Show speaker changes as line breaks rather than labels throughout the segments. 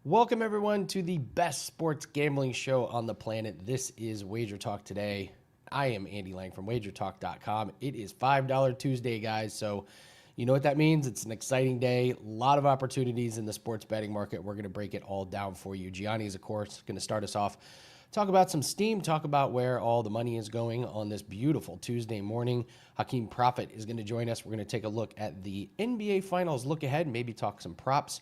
Welcome, everyone, to the best sports gambling show on the planet. This is WagerTalk Today. I am Andy Lang from WagerTalk.com. It is $5 Tuesday, guys, so you know what that means. It's an exciting day. A lot of opportunities in the sports betting market. We're going to break it all down for you. Gianni is, of course, going to start us off. Talk about some steam, talk about where all the money is going on this beautiful Tuesday morning. Skee Profit is going to join us. We're going to take a look at the NBA Finals look ahead, maybe talk some props.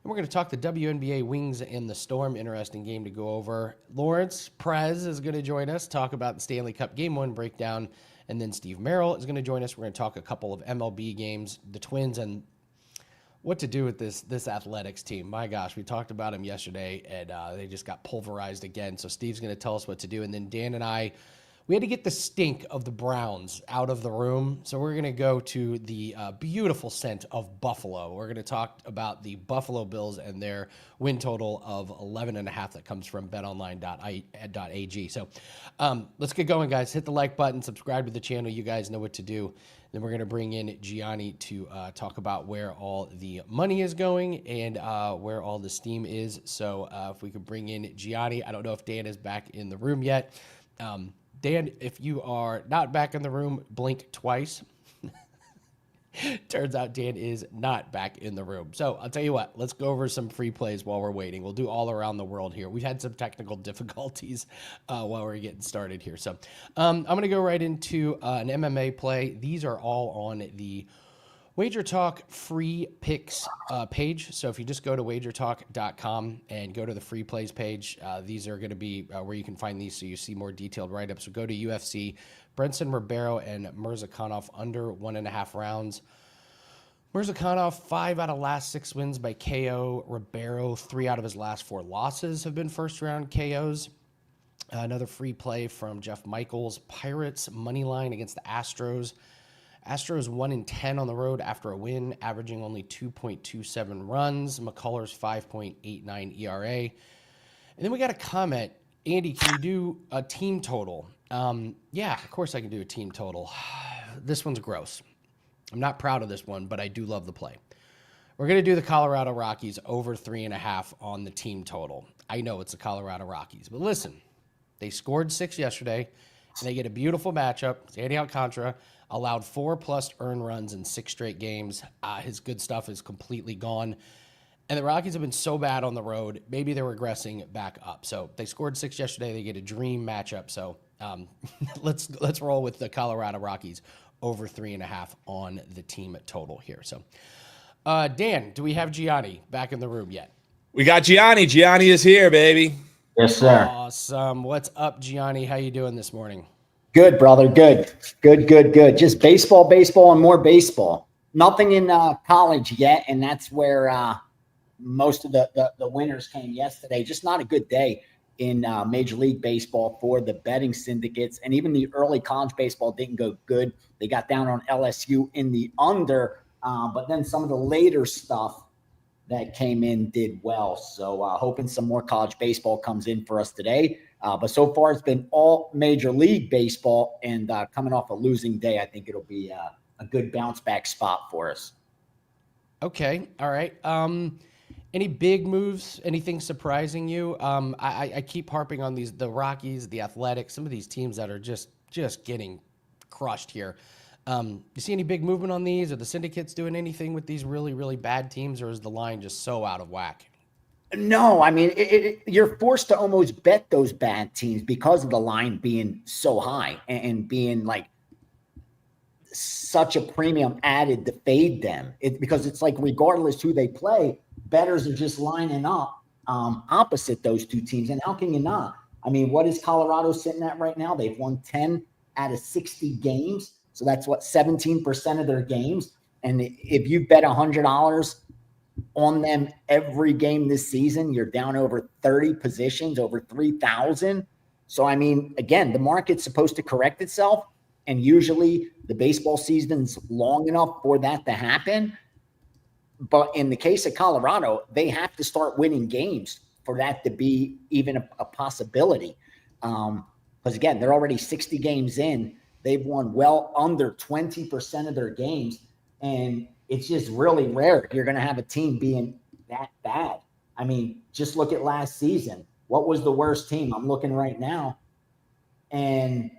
And we're going to talk the WNBA Wings and the Storm. Interesting game to go over. Lawrence Prez is going to join us, talk about the Stanley Cup Game 1 breakdown. And then Steve Merril is going to join us. We're going to talk a couple of MLB games, the Twins, and what to do with this athletics team. My gosh, we talked about them yesterday, and they just got pulverized again. So Steve's going to tell us what to do. And then Dan and I, we had to get the stink of the Browns out of the room. So we're going to go to the beautiful scent of Buffalo. We're going to talk about the Buffalo Bills and their win total of 11.5 that comes from betonline.ag. So let's get going, guys. Hit the like button, subscribe to the channel. You guys know what to do. Then we're going to bring in Gianni to talk about where all the money is going and where all the steam is. So if we could bring in Gianni. I don't know if Dan is back in the room yet. Dan, if you are not back in the room, blink twice. Turns out Dan is not back in the room. So I'll tell you what, let's go over some free plays while we're waiting. We'll do all around the world here. We've had some technical difficulties while we're getting started here. So I'm going to go right into an MMA play. These are all on the WagerTalk free picks page. So if you just go to WagerTalk.com and go to the free plays page, these are going to be where you can find these so you see more detailed write-ups. So go to UFC, Brenson Ribeiro and Mirzakhanov under 1.5 rounds. Mirzakhanov, 5 out of last 6 wins by KO. Ribeiro, 3 out of his last 4 losses have been first-round KOs. Another free play from Jeff Michaels. Pirates money line against the Astros. Astros 1-10 on the road after a win, averaging only 2.27 runs. McCullers 5.89 ERA. And then we got a comment. Andy, can you do a team total? Yeah, of course I can do a team total. This one's gross. I'm not proud of this one, but I do love the play. We're going to do the Colorado Rockies over 3.5 on the team total. I know it's the Colorado Rockies, but listen, they scored 6 yesterday, and they get a beautiful matchup. Sandy Alcantara allowed 4+ earned runs in 6 straight games. His good stuff is completely gone. And the Rockies have been so bad on the road, maybe they're regressing back up. So they scored 6 yesterday. They get a dream matchup. So let's roll with the Colorado Rockies over 3.5 on the team total here. So Dan, do we have Gianni back in the room yet?
We got Gianni. Gianni is here, baby.
Yes, sir.
Awesome. What's up, Gianni? How you doing this morning?
Good, brother. Good. Just baseball, and more baseball. Nothing in college yet, and that's where most of the winners came yesterday. Just not a good day in Major League Baseball for the betting syndicates, and even the early college baseball didn't go good. They got down on LSU in the under, but then some of the later stuff that came in did well. So hoping some more college baseball comes in for us today. But so far it's been all Major League Baseball, and coming off a losing day, I think it'll be a good bounce back spot for us.
Okay. All right. Any big moves? Anything surprising you? I keep harping on the Rockies, the Athletics, some of these teams that are just getting crushed here. You see any big movement on these? Are the Syndicates doing anything with these really, really bad teams, or is the line just so out of whack?
No, I mean, you're forced to almost bet those bad teams because of the line being so high and being like such a premium added to fade them. Because it's like regardless who they play, bettors are just lining up opposite those two teams. And how can you not? I mean, what is Colorado sitting at right now? They've won 10 out of 60 games. So that's what, 17% of their games. And if you bet $100 on them every game this season, you're down over 30 positions, over 3,000. So, I mean, again, the market's supposed to correct itself. And usually the baseball season's long enough for that to happen. But in the case of Colorado, they have to start winning games for that to be even a possibility. Because, again, they're already 60 games in. They've won well under 20% of their games. And it's just really rare you're going to have a team being that bad. I mean, just look at last season. What was the worst team? I'm looking right now. And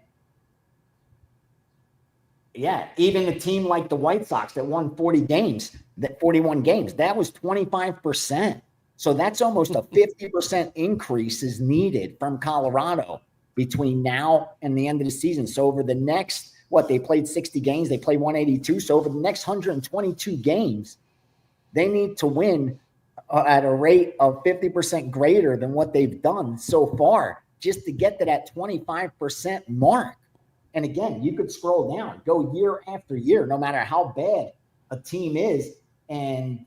yeah, even a team like the White Sox that won 41 games, that was 25%. So that's almost a 50% increase is needed from Colorado between now and the end of the season. So over the next, they played 60 games, they played 182. So over the next 122 games, they need to win at a rate of 50% greater than what they've done so far just to get to that 25% mark. And again, you could scroll down, go year after year, no matter how bad a team is. And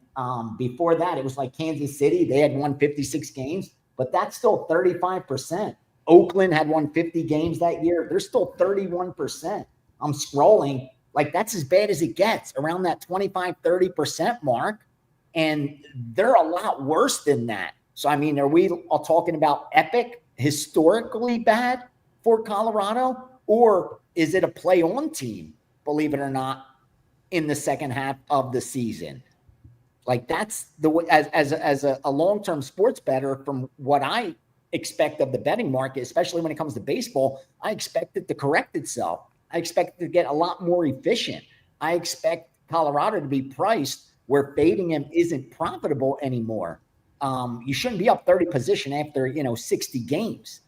before that, it was like Kansas City. They had won 56 games, but that's still 35%. Oakland had won 50 games that year. They're still 31%. I'm scrolling. Like, that's as bad as it gets, around that 25, 30% mark. And they're a lot worse than that. So, I mean, are we all talking about epic, historically bad for Colorado? Or is it a play-on team, believe it or not, in the second half of the season? Like, that's the way, as a long-term sports bettor, from what I expect of the betting market, especially when it comes to baseball, I expect it to correct itself. I expect it to get a lot more efficient. I expect Colorado to be priced where fading him isn't profitable anymore. You shouldn't be up 30 position after, 60 games.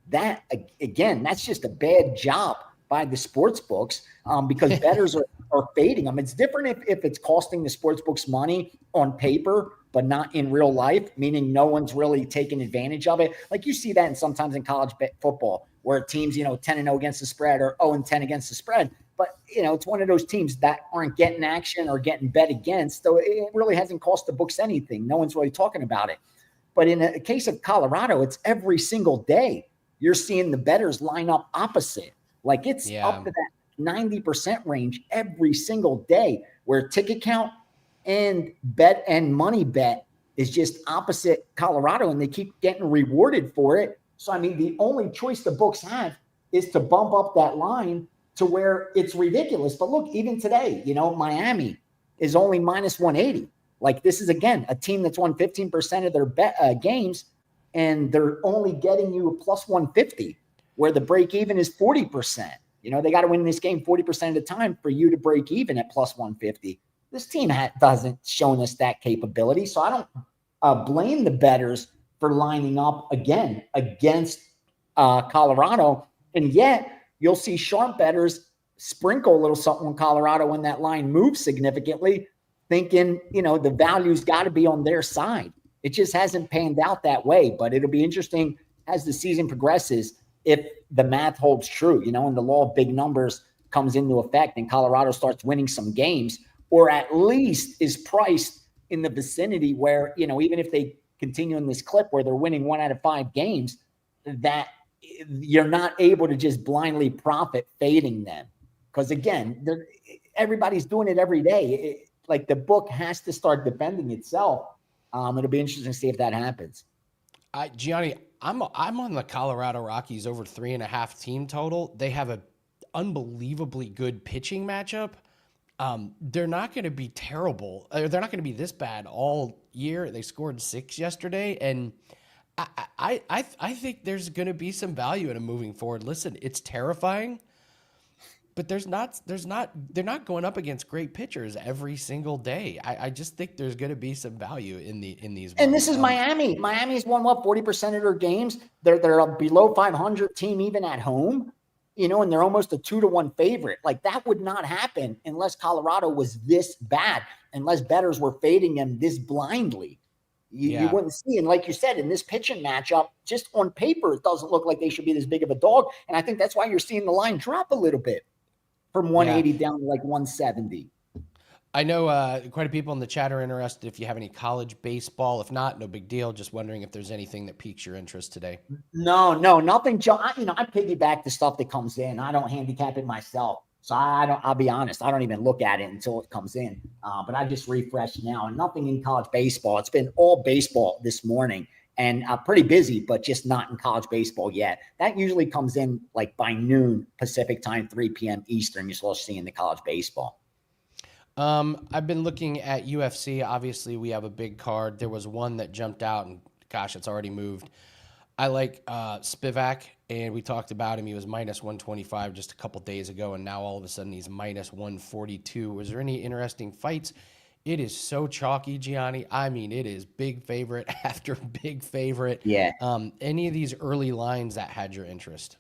That, again, that's just a bad job by the sports books because bettors are fading them. It's different if it's costing the sports books money on paper, but not in real life, meaning no one's really taking advantage of it. Like, you see that sometimes in college football where teams, 10-0 against the spread or 0-10 against the spread. But, it's one of those teams that aren't getting action or getting bet against. So it really hasn't cost the books anything. No one's really talking about it. But in a case of Colorado, it's every single day. You're seeing the bettors line up opposite. Like, it's up to that 90% range every single day, where ticket count and bet and money bet is just opposite Colorado, and they keep getting rewarded for it. So, I mean, the only choice the books have is to bump up that line to where it's ridiculous. But look, even today, Miami is only minus 180. Like, this is, again, a team that's won 15% of their games, and they're only getting you a plus 150, where the break even is 40%. They got to win this game 40% of the time for you to break even at plus 150. This team doesn't show us that capability. So I don't blame the bettors for lining up again against Colorado. And yet you'll see sharp bettors sprinkle a little something on Colorado when that line moves significantly, thinking, the value's got to be on their side. It just hasn't panned out that way, but it'll be interesting as the season progresses if the math holds true, and the law of big numbers comes into effect and Colorado starts winning some games, or at least is priced in the vicinity where, even if they continue in this clip where they're winning 1 out of 5 games, that you're not able to just blindly profit fading them. Because, again, everybody's doing it every day. Like, the book has to start defending itself. It'll be interesting to see if that happens.
Gianni, I'm on the Colorado Rockies over 3.5 team total. They have an unbelievably good pitching matchup. They're not going to be terrible. They're not going to be this bad all year. They scored 6 yesterday, and I think there's going to be some value in them moving forward. Listen, it's terrifying, but they're not going up against great pitchers every single day. I just think there's going to be some value in these.
And this is Miami. Miami's won 40% of their games. They're a below 500 team even at home, and they're almost a 2-1 favorite. Like, that would not happen unless Colorado was this bad, unless bettors were fading them this blindly. You wouldn't see. And like you said, in this pitching matchup, just on paper, it doesn't look like they should be this big of a dog. And I think that's why you're seeing the line drop a little bit from 180 down to like 170.
I know quite a people in the chat are interested if you have any college baseball. If not, no big deal. Just wondering if there's anything that piques your interest today.
No, nothing. I piggyback the stuff that comes in. I don't handicap it myself. So I'll be honest, I don't even look at it until it comes in. But I just refreshed now, and nothing in college baseball. It's been all baseball this morning, and pretty busy, but just not in college baseball yet. That usually comes in like by noon Pacific time, 3 p.m. Eastern. You're supposed to see in the college baseball.
I've been looking at UFC. Obviously, we have a big card. There was one that jumped out, and gosh, it's already moved. I like Spivak, and we talked about him. He was minus 125 just a couple days ago, and now all of a sudden he's minus 142. Was there any interesting fights? It is so chalky, Gianni. I mean, it is big favorite after big favorite.
Yeah.
Any of these early lines that had your interest?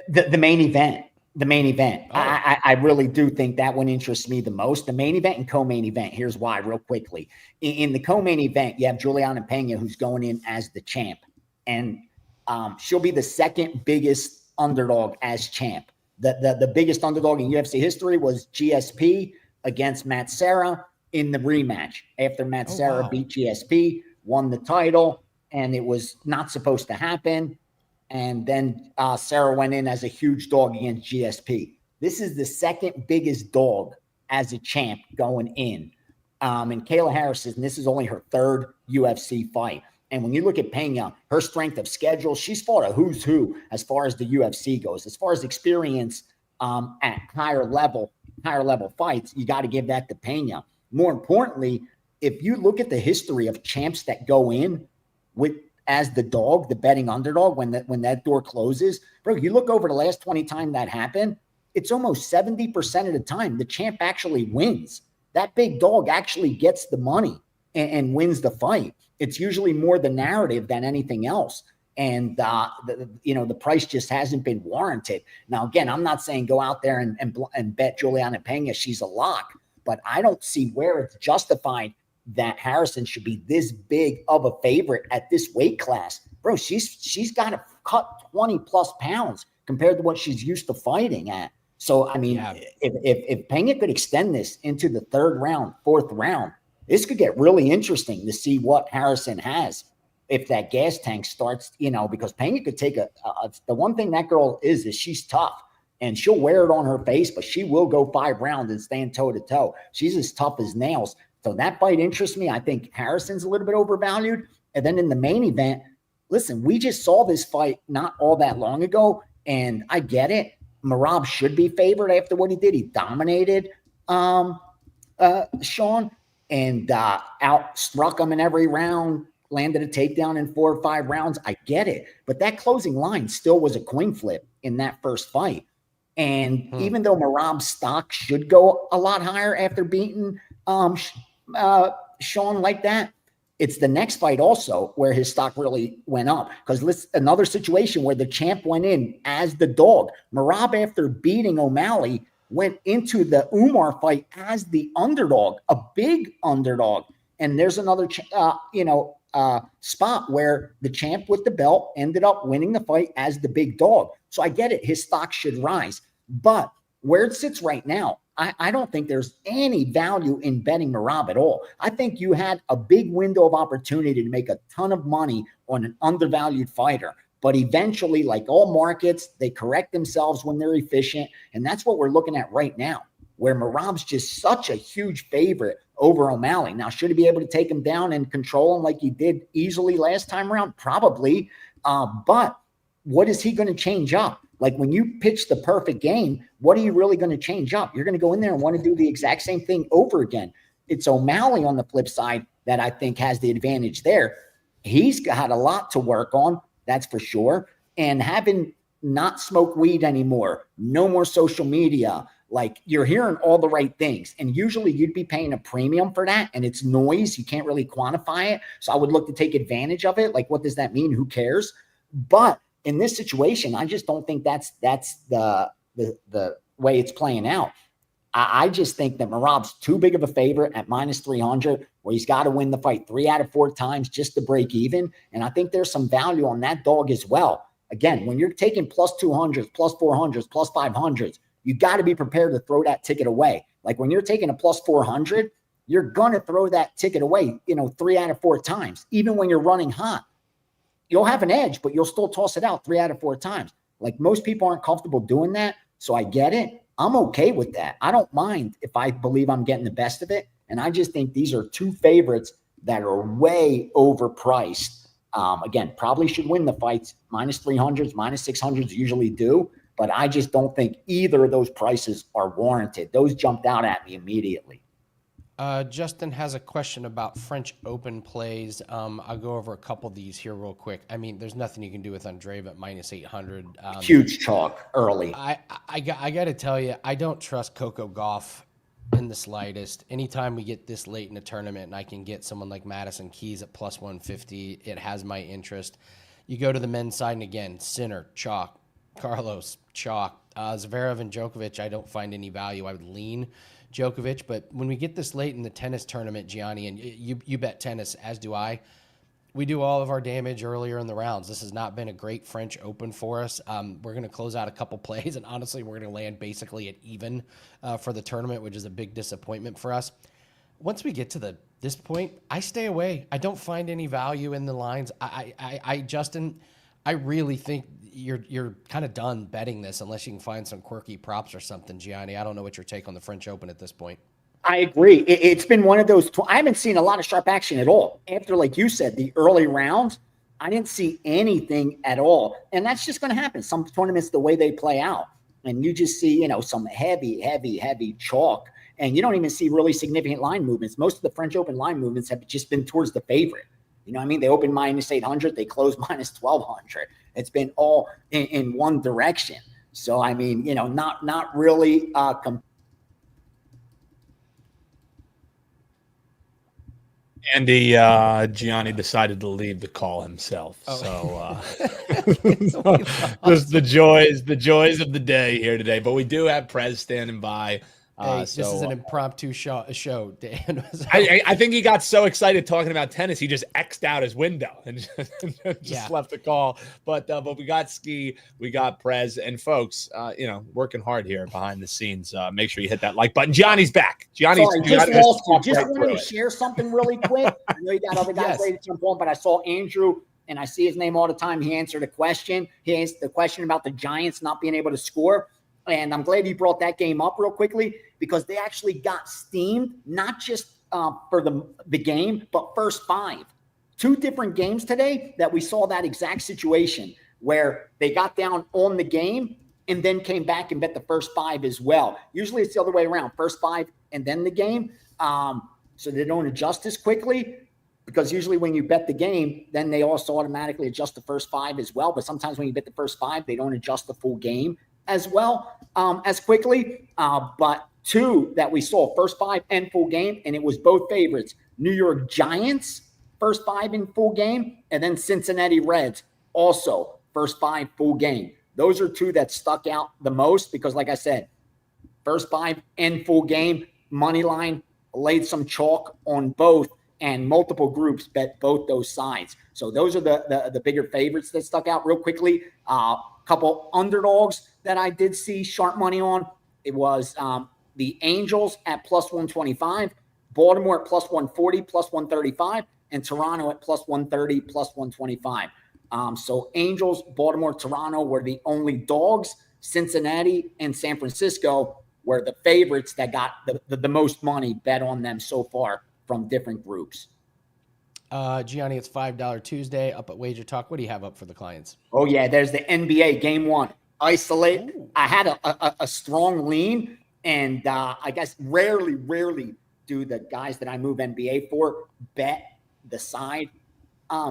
The main event. The main event.
Oh.
I really do think that one interests me the most. The main event and co-main event. Here's why, real quickly. In the co-main event, you have Juliana Pena, who's going in as the champ. And she'll be the second biggest underdog as champ. The biggest underdog in UFC history was GSP against Matt Serra in the rematch after Matt Serra beat GSP, won the title, and it was not supposed to happen. And then Serra went in as a huge dog against GSP. This is the second biggest dog as a champ going in. And Kayla Harrison, this is only her third UFC fight. And when you look at Pena, her strength of schedule, she's fought a who's who as far as the UFC goes. As far as experience at higher level fights, you got to give that to Pena. More importantly, if you look at the history of champs that go in with as the dog, the betting underdog, when that door closes, bro, you look over the last 20 times that happened, it's almost 70% of the time the champ actually wins. That big dog actually gets the money and wins the fight. It's usually more the narrative than anything else. And, the price just hasn't been warranted. Now, again, I'm not saying go out there and bet Juliana Pena. She's a lock, but I don't see where it's justified that Harrison should be this big of a favorite at this weight class. Bro, she's got to cut 20 plus pounds compared to what she's used to fighting at. So, I mean, if Pena could extend this into the third round, fourth round, this could get really interesting to see what Harrison has if that gas tank starts, because Pena could take the one thing that girl is she's tough and she'll wear it on her face, but she will go 5 rounds and stand toe to toe. She's as tough as nails. So that fight interests me. I think Harrison's a little bit overvalued. And then in the main event, listen, we just saw this fight not all that long ago, and I get it. Merab should be favored after what he did. He dominated Sean and outstruck him in every round, landed a takedown in 4 or 5 rounds. I get it. But that closing line still was a coin flip in that first fight. And even though Merab's stock should go a lot higher after beating Sean like that, it's the next fight also where his stock really went up. Because another situation where the champ went in as the dog. Merab, after beating O'Malley, went into the Umar fight as the underdog, a big underdog. And there's another, spot where the champ with the belt ended up winning the fight as the big dog. So I get it. His stock should rise. But where it sits right now, I don't think there's any value in betting Merab at all. I think you had a big window of opportunity to make a ton of money on an undervalued fighter. But eventually, like all markets, they correct themselves when they're efficient. And that's what we're looking at right now, where Merab's just such a huge favorite over O'Malley. Now, should he be able to take him down and control him like he did easily last time around? Probably. But what is he going to change up? Like when you pitch the perfect game, what are you really going to change up? You're going to go in there and want to do the exact same thing over again. It's O'Malley on the flip side that I think has the advantage there. He's got a lot to work on, that's for sure. And having not smoked weed anymore, no more social media, like you're hearing all the right things. And usually you'd be paying a premium for that. And it's noise. You can't really quantify it. So I would look to take advantage of it. Like, what does that mean? Who cares? But in this situation, I just don't think that's the way it's playing out. I just think that Merab's too big of a favorite at minus 300, where he's got to win the fight 3 out of 4 times just to break even. And I think there's some value on that dog as well. Again, when you're taking plus 200s, plus 400s, plus 500s, you got to be prepared to throw that ticket away. Like when you're taking a plus 400, you're going to throw that ticket away, 3 out of 4 times. Even when you're running hot, you'll have an edge, but you'll still toss it out 3 out of 4 times. Like most people aren't comfortable doing that. So I get it. I'm okay with that. I don't mind if I believe I'm getting the best of it. And I just think these are 2 favorites that are way overpriced. Again, probably should win the fights. Minus 300s, minus 600s usually do. But I just don't think either of those prices are warranted. Those jumped out at me immediately.
Justin has a question about French Open plays. I'll go over a couple of these here real quick. I mean, there's nothing you can do with Andreeva at minus 800.
Huge chalk early.
I got to tell you, I don't trust Coco Gauff in the slightest. Anytime we get this late in the tournament and I can get someone like Madison Keys at plus 150, it has my interest. You go to the men's side, and again, Sinner, chalk. Carlos, chalk. Zverev and Djokovic, I don't find any value. I would lean Djokovic, but when we get this late in the tennis tournament, Gianni, and you bet tennis, as do I, we do all of our damage earlier in the rounds. This has not been a great French Open for us. We're going to close out a couple plays, and honestly, we're going to land basically at even for the tournament, which is a big disappointment for us. Once we get to this point, I stay away. I don't find any value in the lines. Justin, I really think you're kind of done betting this unless you can find some quirky props or something, Gianni. I don't know what your take on the French Open at this point.
I agree. It's been one of those. I haven't seen a lot of sharp action at all. After, like you said, the early rounds, I didn't see anything at all. And that's just going to happen. Some tournaments, the way they play out. And you just see, some heavy chalk. And you don't even see really significant line movements. Most of the French Open line movements have just been towards the favorite. You know what I mean? They open minus 800. They close minus 1,200. It's been all in one direction. So, I mean, not really
Andy, Gianni decided to leave the call himself. So just the joys of the day here today. But we do have Prez standing by.
This is an impromptu show, Dan.
I think he got so excited talking about tennis, he just X'd out his window and just left the call. But we got Skee, we got Prez, and folks, working hard here behind the scenes. Make sure you hit that like button. Gianni's back. Just wanted to share something really quick. I know you got other guys ready to jump on, but I saw Andrew, and I see his name all the time. He answered a question. He answered the question about the Giants not being able to score. And I'm glad you brought that game up real quickly because they actually got steamed, not just for the game, but first five. Two different games today that we saw that exact situation where they got down on the game and then came back and bet the first five as well. Usually it's the other way around, first five and then the game. So they don't adjust as quickly because usually when you bet the game, then they also automatically adjust the first five as well. But sometimes when you bet the first five, they don't adjust the full game as well as quickly. But two that we saw, first five and full game, and it was both favorites. New York Giants, first five in full game, and then Cincinnati Reds, also first five full game. Those are two that stuck out the most because, like I said, first five and full game, money line, laid some chalk on both, and multiple groups bet both those sides. So those are the bigger favorites that stuck out real quickly. Couple underdogs that I did see sharp money on. It was the Angels at plus 125, Baltimore at plus 140, plus 135, and Toronto at plus 130, plus 125. So Angels, Baltimore, Toronto were the only dogs. Cincinnati and San Francisco were the favorites that got the most money bet on them so far from different groups.
Gianni, it's $5 Tuesday up at WagerTalk. What do you have up for the clients?
Oh, yeah, there's the NBA Game 1. Isolate. Ooh. I had a strong lean, and I guess rarely do the guys that I move NBA for bet the side.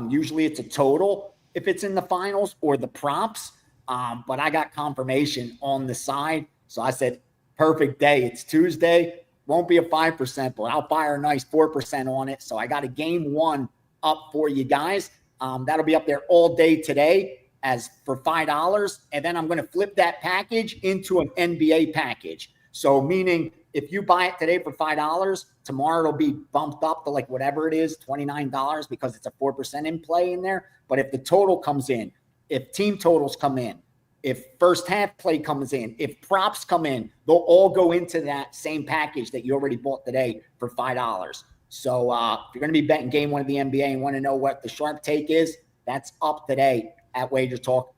Usually it's a total if it's in the finals or the props, but I got confirmation on the side. So I said, perfect day. It's Tuesday. Won't be a 5%, but I'll fire a nice 4% on it. So I got a Game 1 up for you guys. That'll be up there all day today as for $5. And then I'm going to flip that package into an NBA package. So meaning if you buy it today for $5, tomorrow it'll be bumped up to like whatever it is, $29 because it's a 4% in play in there. But if the total comes in, if team totals come in, if first half play comes in, if props come in, they'll all go into that same package that you already bought today for $5. So if you're going to be betting Game 1 of the NBA and want to know what the sharp take is, that's up today at WagerTalk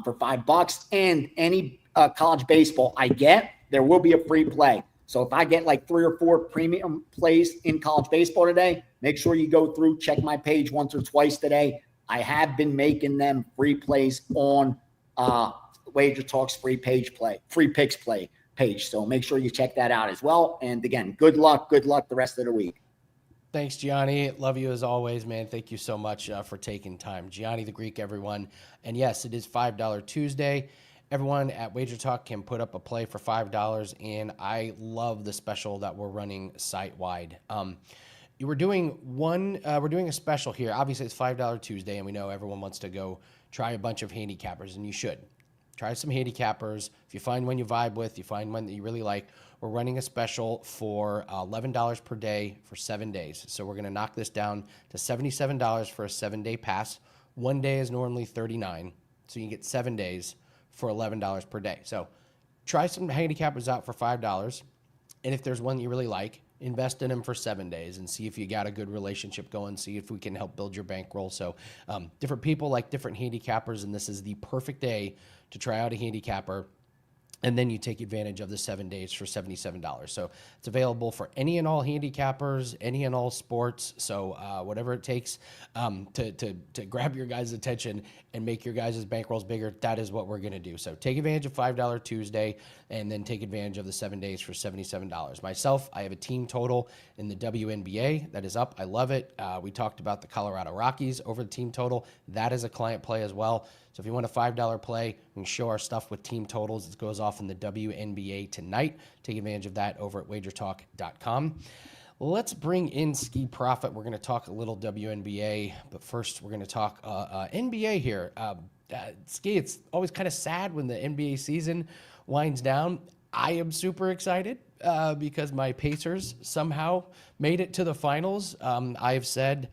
for $5. And any college baseball I get, there will be a free play. So if I get like 3 or 4 premium plays in college baseball today, make sure you go through, check my page once or twice today. I have been making them free plays on WagerTalk's free picks page. So make sure you check that out as well. And again, good luck the rest of the week.
Thanks, Gianni. Love you as always, man. Thank you so much for taking time. Gianni The Greek, everyone. And yes, it is $5 Tuesday. Everyone at WagerTalk can put up a play for $5, and I love the special that we're running site-wide. We're doing a special here. Obviously, it's $5 Tuesday, and we know everyone wants to go try a bunch of handicappers, and you should. Try some handicappers. If you find one you vibe with, you find one that you really like, we're running a special for $11 per day for 7 days. So we're going to knock this down to $77 for a 7-day pass. 1 day is normally $39, so you can get 7 days for $11 per day. So try some handicappers out for $5, and if there's one that you really like, invest in them for 7 days and see if you got a good relationship going, see if we can help build your bankroll. So different people like different handicappers, and this is the perfect day to try out a handicapper. And then you take advantage of the 7 days for $77. So it's available for any and all handicappers, any and all sports. So whatever it takes to grab your guys' attention and make your guys' bankrolls bigger, that is what we're going to do. So take advantage of $5 Tuesday and then take advantage of the 7 days for $77. Myself, I have a team total in the WNBA that is up. I love it. We talked about the Colorado Rockies over the team total. That is a client play as well. So if you want a $5 play, we can show our stuff with team totals. It goes off in the WNBA tonight. Take advantage of that over at WagerTalk.com. Let's bring in Skee Profit. We're going to talk a little WNBA, but first we're going to talk NBA here. Skee, it's always kind of sad when the NBA season winds down. I am super excited because my Pacers somehow made it to the finals. I've said,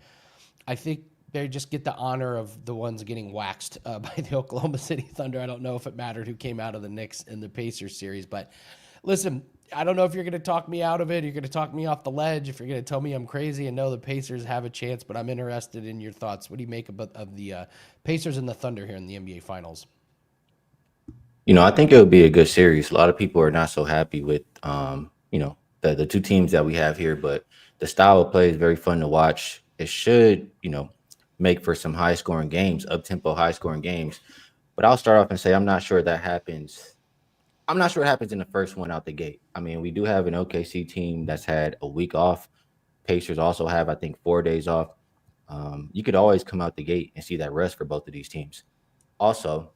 I think they just get the honor of the ones getting waxed by the Oklahoma City Thunder. I don't know if it mattered who came out of the Knicks in the Pacers series, but listen, I don't know if you're going to talk me out of it. You're going to talk me off the ledge. If you're going to tell me I'm crazy and know the Pacers have a chance, but I'm interested in your thoughts. What do you make of the Pacers and the Thunder here in the NBA Finals?
I think it would be a good series. A lot of people are not so happy with, the two teams that we have here, but the style of play is very fun to watch. It should, make for some high-scoring games, up-tempo, high-scoring games. But I'll start off and say I'm not sure that happens. I'm not sure it happens in the first one out the gate. I mean, we do have an OKC team that's had a week off. Pacers also have, I think, 4 days off. You could always come out the gate and see that rest for both of these teams. Also,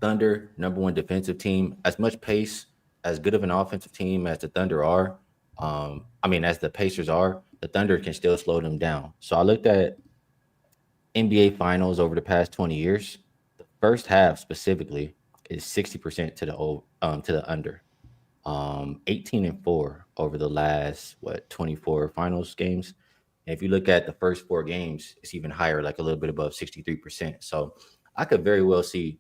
Thunder, number one defensive team, as much pace, as good of an offensive team as the Thunder are, as the Pacers are, the Thunder can still slow them down. So I looked at NBA Finals over the past 20 years. The first half specifically is 60% to the under. 18-4 over the last 24 finals games. And if you look at the first 4 games, it's even higher, like a little bit above 63%. So I could very well see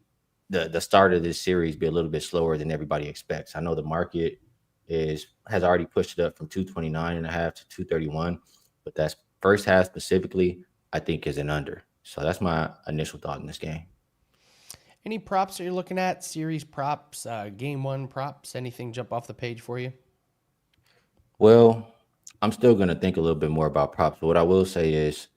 the start of this series be a little bit slower than everybody expects. I know the market has already pushed it up from 229.5 to 231, but that's first half specifically, I think, is an under. So that's my initial thought in this game.
Any props that you're looking at? Series props, game one props, anything jump off the page for you?
Well, I'm still going to think a little bit more about props, but what I will say is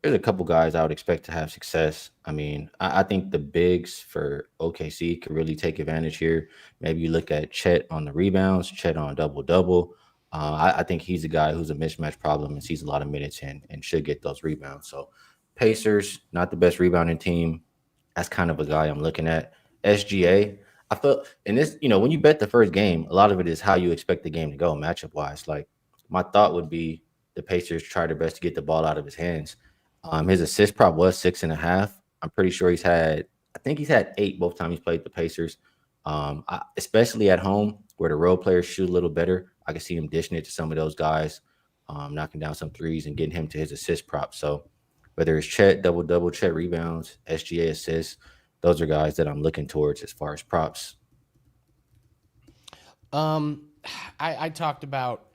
there's a couple guys I would expect to have success. I mean, I think the bigs for OKC could really take advantage here. Maybe you look at Chet on the rebounds, Chet on double-double. I think he's a guy who's a mismatch problem and sees a lot of minutes and should get those rebounds. So Pacers, not the best rebounding team. That's kind of a guy I'm looking at. SGA, I felt in this, when you bet the first game, a lot of it is how you expect the game to go matchup-wise. Like, my thought would be the Pacers try their best to get the ball out of his hands. His assist prop was 6.5. I'm pretty sure he's had 8 both times he's played the Pacers. Especially at home where the role players shoot a little better, I can see him dishing it to some of those guys, knocking down some threes and getting him to his assist prop. So whether it's Chet double-double, Chet rebounds, SGA assists, those are guys that I'm looking towards as far as props.
I talked about.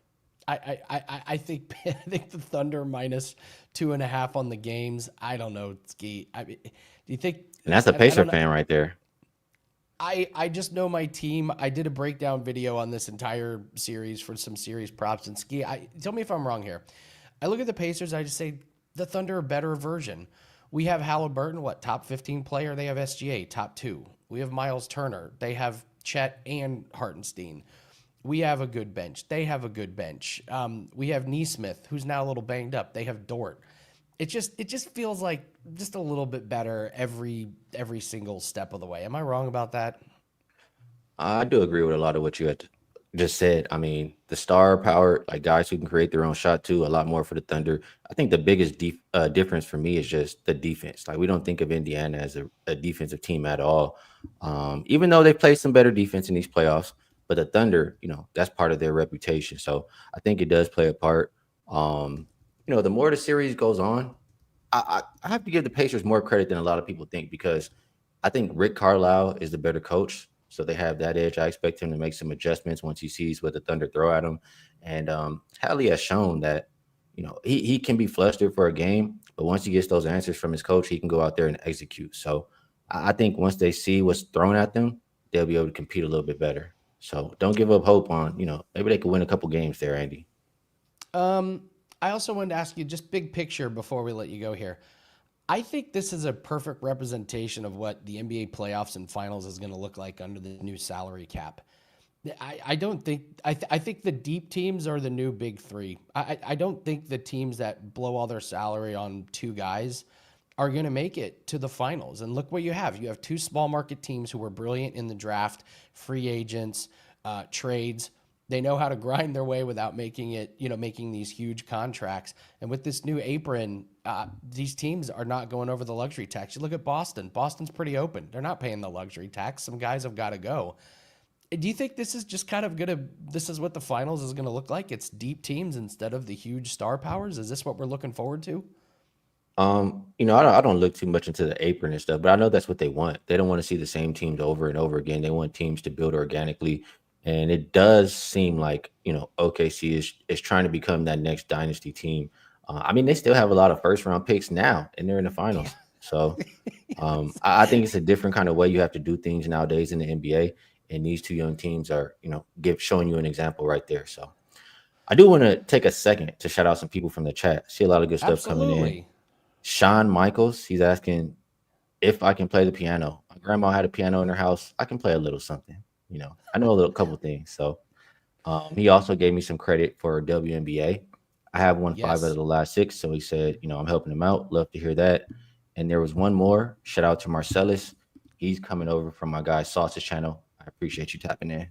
I think the Thunder minus 2.5 on the games. I don't know, Skee. Do you think?
And that's a Pacer fan right there.
I just know my team. I did a breakdown video on this entire series for some series props and Skee. Tell me if I'm wrong here. I look at the Pacers. I just say the Thunder are a better version. We have Halliburton, top 15 player. They have SGA, top 2. We have Miles Turner. They have Chet and Hartenstein. We have a good bench. They have a good bench. We have Neesmith, who's now a little banged up. They have Dort. It just feels like just a little bit better every single step of the way. Am I wrong about that?
I do agree with a lot of what you had just said. I mean, the star power, like guys who can create their own shot too, a lot more for the Thunder. I think the biggest difference for me is just the defense. Like we don't think of Indiana as a defensive team at all, even though they play some better defense in these playoffs. But the Thunder, that's part of their reputation. So I think it does play a part. The more the series goes on, I have to give the Pacers more credit than a lot of people think because I think Rick Carlisle is the better coach. So they have that edge. I expect him to make some adjustments once he sees what the Thunder throw at him. And Hallie has shown that, he can be flustered for a game, but once he gets those answers from his coach, he can go out there and execute. So I think once they see what's thrown at them, they'll be able to compete a little bit better. So don't give up hope on, maybe they could win a couple games there, Andy.
I also wanted to ask you just big picture before we let you go here. I think this is a perfect representation of what the NBA playoffs and finals is going to look like under the new salary cap. I think the deep teams are the new big three. I don't think the teams that blow all their salary on two guys are going to make it to the finals. And look what you have. You have two small market teams who were brilliant in the draft, free agents, trades. They know how to grind their way without making these huge contracts. And with this new apron, these teams are not going over the luxury tax. You look at Boston. Boston's pretty open. They're not paying the luxury tax. Some guys have got to go. Do you think this is just kind of this is what the finals is going to look like? It's deep teams instead of the huge star powers? Is this what we're looking forward to?
I don't look too much into the apron and stuff, but I know that's what they want. They don't want to see the same teams over and over again. They want teams to build organically. And it does seem like, OKC is trying to become that next dynasty team. They still have a lot of first round picks now, and they're in the finals. So I think it's a different kind of way you have to do things nowadays in the NBA. And these two young teams are, showing you an example right there. So I do want to take a second to shout out some people from the chat. See a lot of good stuff coming in. Sean Michaels, he's asking if I can play the piano. My grandma had a piano in her house. I can play a little something. I know a couple things. So he also gave me some credit for WNBA. I have won 5 out of the last 6. So he said, I'm helping him out. Love to hear that. And there was one more. Shout out to Marcellus. He's coming over from my guy Sausage channel. I appreciate you tapping in.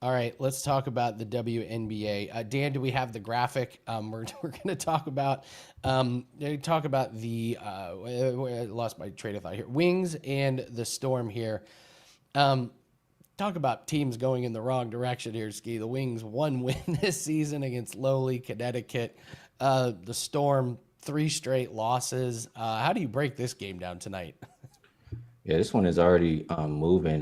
All right, let's talk about the WNBA. Dan, do we have the graphic? We're going to talk about the I lost my train of thought here. Wings and the Storm here. Talk about teams going in the wrong direction here, Skee. The Wings 1 win this season against lowly Connecticut. The Storm 3 straight losses. How do you break this game down tonight?
Yeah, this one is already moving.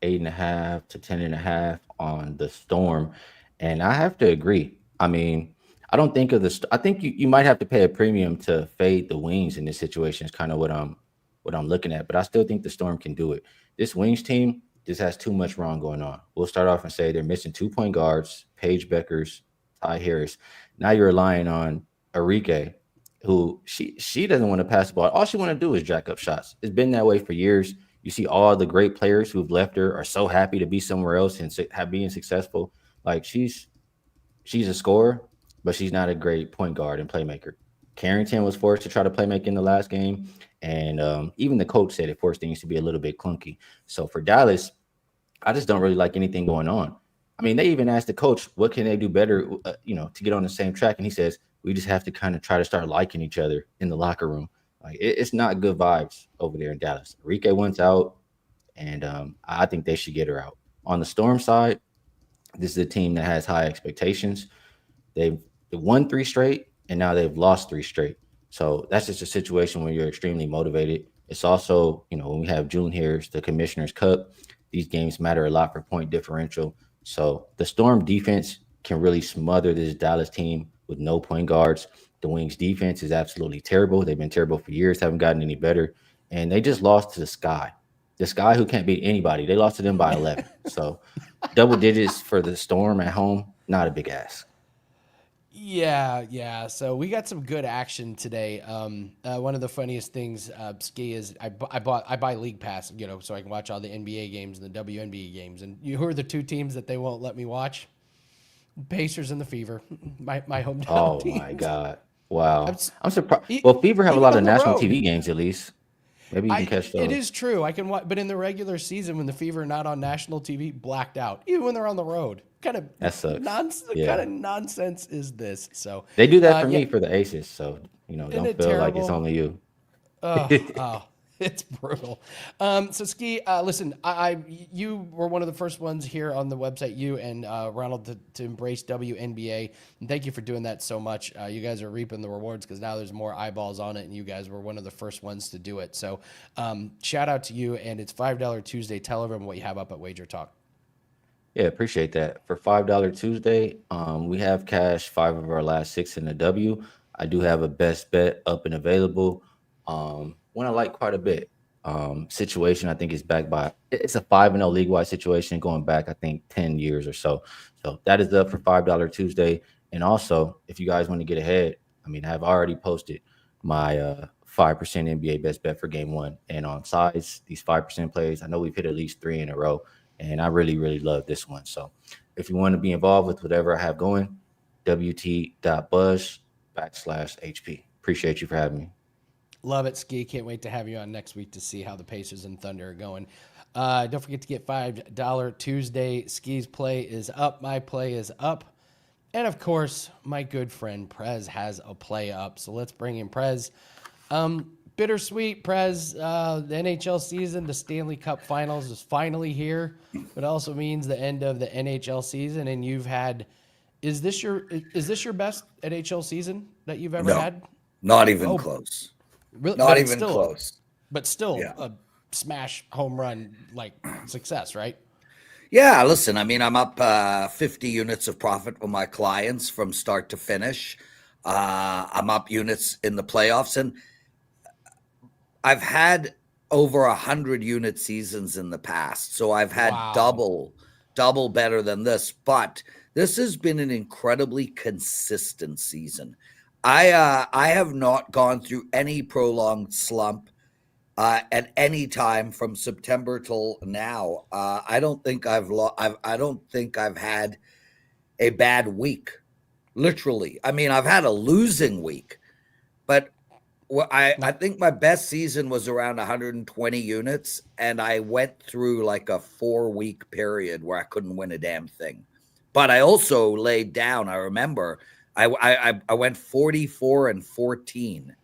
8.5 to 10.5 on the Storm. And I have to agree. I don't think of I think you might have to pay a premium to fade the Wings in this situation is kind of what I'm looking at. But I still think the Storm can do it. This Wings team just has too much wrong going on. We'll start off and say they're missing 2 point guards, Paige Beckers, Ty Harris. Now you're relying on Arike, who she doesn't want to pass the ball. All she want to do is jack up shots. It's been that way for years. You see all the great players who've left her are so happy to be somewhere else and being successful. Like she's a scorer, but she's not a great point guard and playmaker. Carrington was forced to try to play make in the last game. And even the coach said it forced things to be a little bit clunky. So for Dallas, I just don't really like anything going on. They even asked the coach, what can they do better, to get on the same track? And he says, we just have to kind of try to start liking each other in the locker room. Like it's not good vibes over there in Dallas. Enrique went out, and I think they should get her out. On the Storm side, this is a team that has high expectations. They've won 3 straight, and now they've lost 3 straight. So that's just a situation where you're extremely motivated. It's also, when we have June here's the Commissioner's Cup, these games matter a lot for point differential. So the Storm defense can really smother this Dallas team with no point guards. The Wings defense is absolutely terrible. They've been terrible for years, haven't gotten any better. And they just lost to the Sky who can't beat anybody. They lost to them by 11. So double digits for the Storm at home, not a big ask.
Yeah. So we got some good action today. One of the funniest things, Skee, is I buy League Pass, so I can watch all the NBA games and the WNBA games. And who are the two teams that they won't let me watch? Pacers and the Fever, my hometown
Oh my
teams.
God.
I'm,
Wow.
s-
I'm surprised.
e-
Well, Fever have a
Even
lot of
on the
national
road.
TV games at least. Maybe you can catch
It
those.
is true. I can watch, but in the regular season, when the Fever are not on national TV, blacked out. Even when they're on the road,
That sucks.
kind
Yeah.
of nonsense is this? So,
They do that for
yeah,
me for the Aces. So,
isn't
don't
it
feel like it's
terrible?
only you.
Oh, it's brutal. So Skee, listen, you were one of the first ones here on the website, you and Ronald, to embrace WNBA, and thank you for doing that so much. You guys are reaping the rewards because now there's more eyeballs on it, and you guys were one of the first ones to do it. So, shout out to you, and it's $5 Tuesday. Tell everyone what you have up at Wager Talk.
Yeah, appreciate that. For $5 Tuesday, we have cash 5 of our last 6 in the W. I do have a best bet up and available. One I like quite a bit. Situation I think is backed by it's a 5-0 league wide situation going back I think 10 years or so. So that is up for $5 Tuesday. And also, if you guys want to get ahead, I mean, I've already posted my 5% NBA best bet for game one. And on sides, these 5% plays, I know we've hit at least 3 in a row. And I really, really love this one. So if you want to be involved with whatever I have going, wt.buzz/HP. Appreciate you for having me.
Love it, Skee. Can't wait to have you on next week to see how the Pacers and Thunder are going. Don't forget to get $5 Tuesday. Skee's play is up. My play is up. And of course, my good friend Prez has a play up. So let's bring in Prez. Bittersweet, Prez. The NHL season, the Stanley Cup Finals is finally here. But it also means the end of the NHL season. And you've had, is this your best NHL season that you've ever
No,
had?
not even
Oh,
close.
really?
Not even close.
But still
Yeah.
a smash home run like success, right?
Yeah, listen, I mean, I'm up 50 units of profit with my clients from start to finish. I'm up units in the playoffs, and I've had over 100 unit seasons in the past. So I've had
Wow.
double better than this, but this has been an incredibly consistent season. I have not gone through any prolonged slump at any time from September till now. I don't think I don't think I've had a bad week. Literally, I mean, I've had a losing week, but I
No,
think my best season was around 120 units, and I went through like a 4-week period where I couldn't win a damn thing. But I also laid down. I remember I went 44-14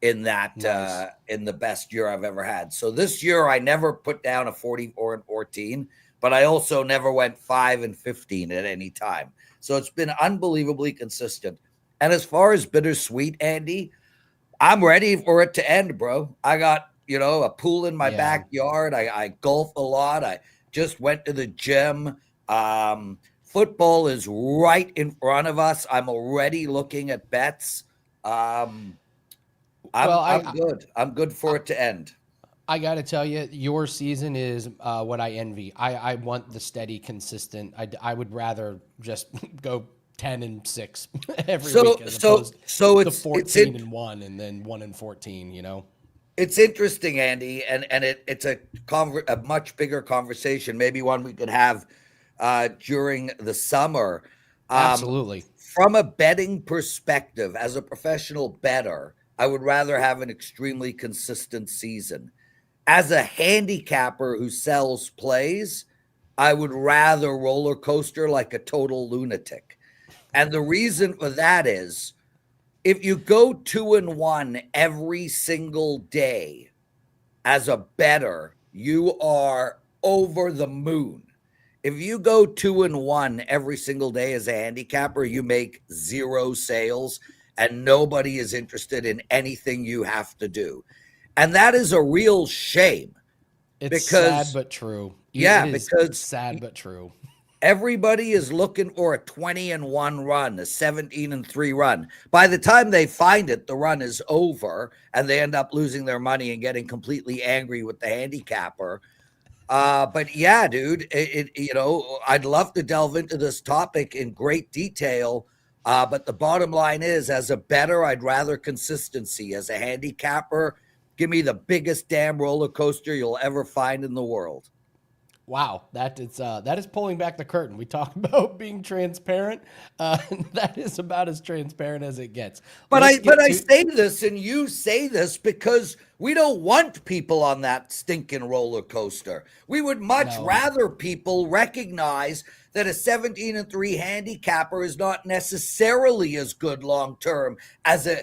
in that
nice.
in the best year I've ever had. So this year I never put down a 44-14, but I also never went 5-15 at any time. So it's been unbelievably consistent. And as far as bittersweet, Andy, I'm ready for it to end, bro. I got, a pool in my
Yeah.
backyard. I golf a lot. I just went to the gym. Football is right in front of us. I'm already looking at bets. Um,
Well,
I'm good. I'm good for it to end.
I got to tell you, your season is what I envy. I want the steady, consistent. I would rather just go 10-6 every week as opposed
So
to 14-1 and then 1-14.
it's interesting, Andy, and it's a much bigger conversation, maybe one we could have during the summer.
Absolutely.
From a betting perspective, as a professional bettor, I would rather have an extremely consistent season. As a handicapper who sells plays, I would rather roller coaster like a total lunatic. And the reason for that is if you go 2-1 every single day as a bettor, you are over the moon. If you go 2-1 every single day as a handicapper, you make 0 sales and nobody is interested in anything you have to do. And that is a real shame.
It's sad
Because,
but true. It
yeah,
is
because
sad but true.
everybody is looking for a 20-1 run, a 17-3 run. By the time they find it, the run is over and they end up losing their money and getting completely angry with the handicapper. But yeah, dude, I'd love to delve into this topic in great detail. But the bottom line is, as a bettor, I'd rather consistency. As a handicapper, give me the biggest damn roller coaster you'll ever find in the world.
Wow, that is pulling back the curtain. We talk about being transparent. That is about as transparent as it gets.
But I say this, and you say this because we don't want people on that stinking roller coaster. We would much rather people recognize that a 17-3 handicapper is not necessarily as good long term as a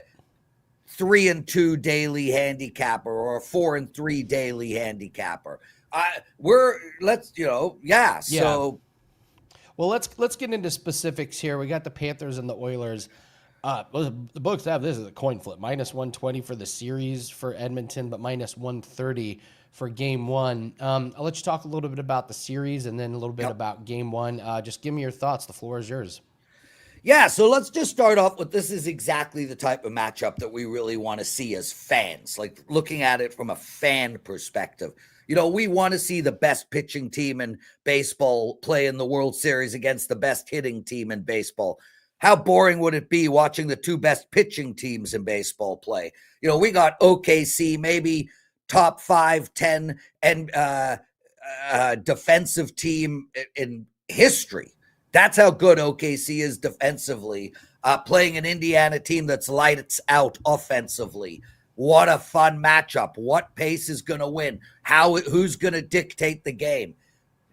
3-2 daily handicapper or a 4-3 daily handicapper. So
well, let's get into specifics here. We got the Panthers and the Oilers. The books have this as a coin flip, -120 for the series for Edmonton, but -130 for game one. I'll let you talk a little bit about the series and then a little bit about game one. Just give me your thoughts. The floor is yours.
Yeah, so let's just start off with, this is exactly the type of matchup that we really want to see as fans, like looking at it from a fan perspective. You know, we want to see the best pitching team in baseball play in the World Series against the best hitting team in baseball. How boring would it be watching the two best pitching teams in baseball play? You know, we got OKC, maybe top 5, 10 and defensive team in history. That's how good OKC is defensively, playing an Indiana team that's lights out offensively. What a fun matchup. What pace is going to win? Who's going to dictate the game?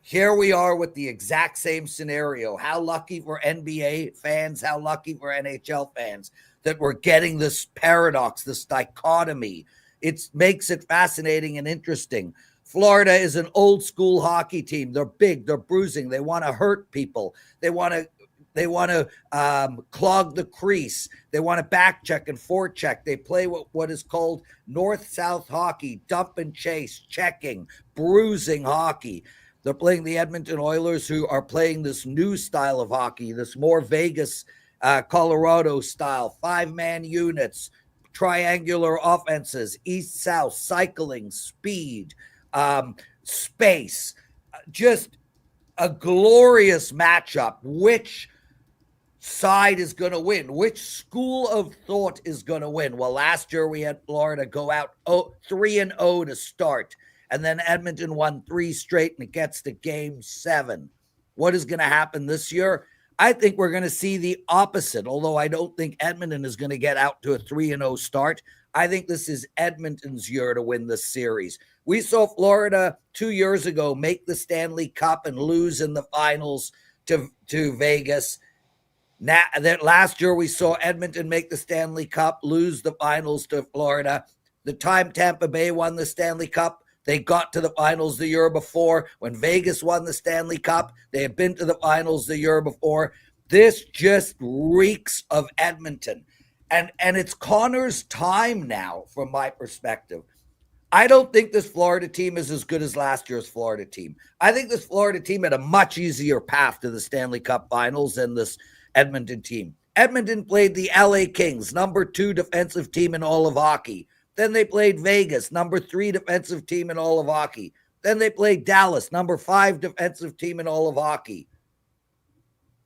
Here we are with the exact same scenario. How lucky for NBA fans, how lucky for NHL fans that we're getting this paradox, this dichotomy. It makes it fascinating and interesting. Florida is an old school hockey team. They're big, they're bruising, they want to hurt people. They want to clog the crease. They want to back check and forecheck. They play what is called north-south hockey, dump and chase, checking, bruising hockey. They're playing the Edmonton Oilers, who are playing this new style of hockey, this more Vegas, Colorado style, 5-man units, triangular offenses, east-south, cycling, speed, space. Just a glorious matchup. Which side is going to win? Which school of thought is going to win? Well, last year we had Florida go out 3-0 to start, and then Edmonton won 3 straight, and it gets to game 7. What is going to happen this year? I think we're going to see the opposite, although I don't think Edmonton is going to get out to a 3-0 start. I think this is Edmonton's year to win this series. We saw Florida 2 years ago make the Stanley Cup and lose in the finals to Vegas. Now, that last year we saw Edmonton make the Stanley Cup, lose the finals to Florida. The time Tampa Bay won the Stanley Cup, they got to the finals the year before. When Vegas won the Stanley Cup, they had been to the finals the year before. This just reeks of Edmonton. And it's Connor's time now, from my perspective. I don't think this Florida team is as good as last year's Florida team. I think this Florida team had a much easier path to the Stanley Cup Finals than this Edmonton team. Edmonton played the LA Kings, number 2 defensive team in all of hockey. Then they played Vegas, number 3 defensive team in all of hockey. Then they played Dallas, number 5 defensive team in all of hockey.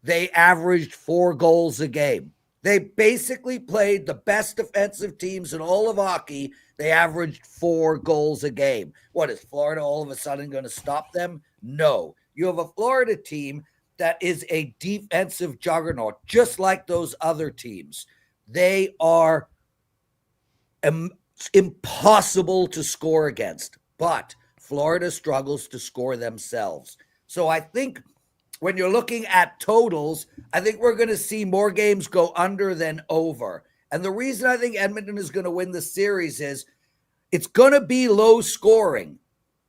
They averaged 4 goals a game. They basically played the best defensive teams in all of hockey. They averaged 4 goals a game. What, is Florida all of a sudden going to stop them? No. You have a Florida team that is a defensive juggernaut, just like those other teams. They are impossible to score against, but Florida struggles to score themselves. So I think when you're looking at totals, I think we're going to see more games go under than over. And the reason I think Edmonton is going to win the series is it's going to be low scoring,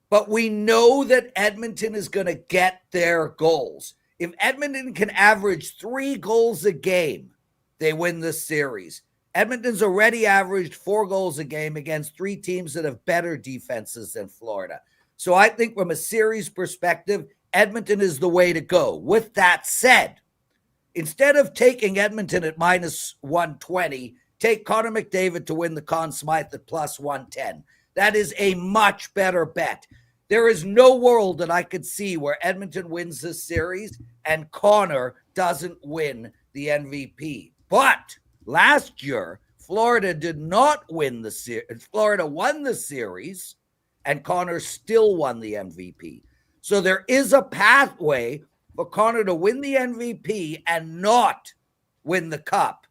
but we know that Edmonton is going to get their goals. If Edmonton can average 3 goals a game, they win this series. Edmonton's already averaged 4 goals a game against 3 teams that have better defenses than Florida. So I think from a series perspective, Edmonton is the way to go. With that said, instead of taking Edmonton at -120, take Connor McDavid to win the Conn Smythe at +110. That is a much better bet. There is no world that I could see where Edmonton wins this series and Connor doesn't win the MVP. But last year, Florida did not win the series. Florida won the series, and Connor still won the MVP. So there is a pathway for Connor to win the MVP and not win the cup.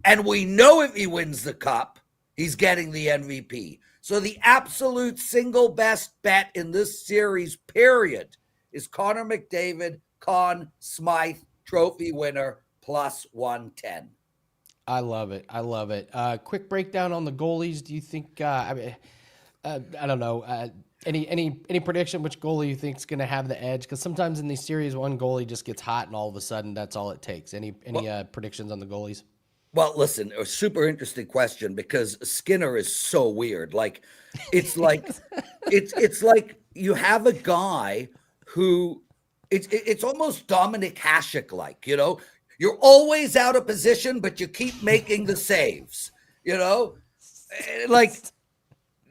And we know if he wins the cup, he's getting the MVP. So the absolute single best bet in this series, period, is Connor McDavid, Conn Smythe, trophy winner, plus 110.
I love it. I love it. Quick breakdown on the goalies. Do you think, I don't know, any prediction which goalie you think is going to have the edge? Because sometimes in these series, one goalie just gets hot and all of a sudden that's all it takes. Any predictions on the goalies?
Well, listen, a super interesting question because Skinner is so weird. Like, it's like it's like you have a guy who it's almost Dominic Hasek like, you know, you're always out of position, but you keep making the saves, you know, like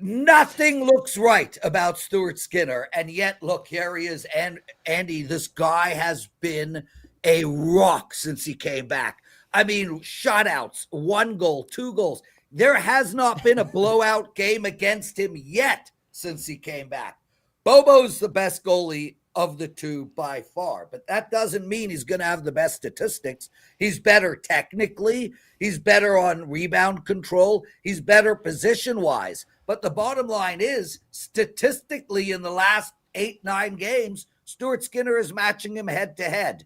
nothing looks right about Stuart Skinner. And yet, look, here he is. And Andy, this guy has been a rock since he came back. I mean, shutouts, 1 goal, 2 goals. There has not been a blowout game against him yet since he came back. Bobo's the best goalie of the two by far, but that doesn't mean he's going to have the best statistics. He's better technically. He's better on rebound control. He's better position-wise. But the bottom line is, statistically, in the last 8-9 games, Stuart Skinner is matching him head-to-head.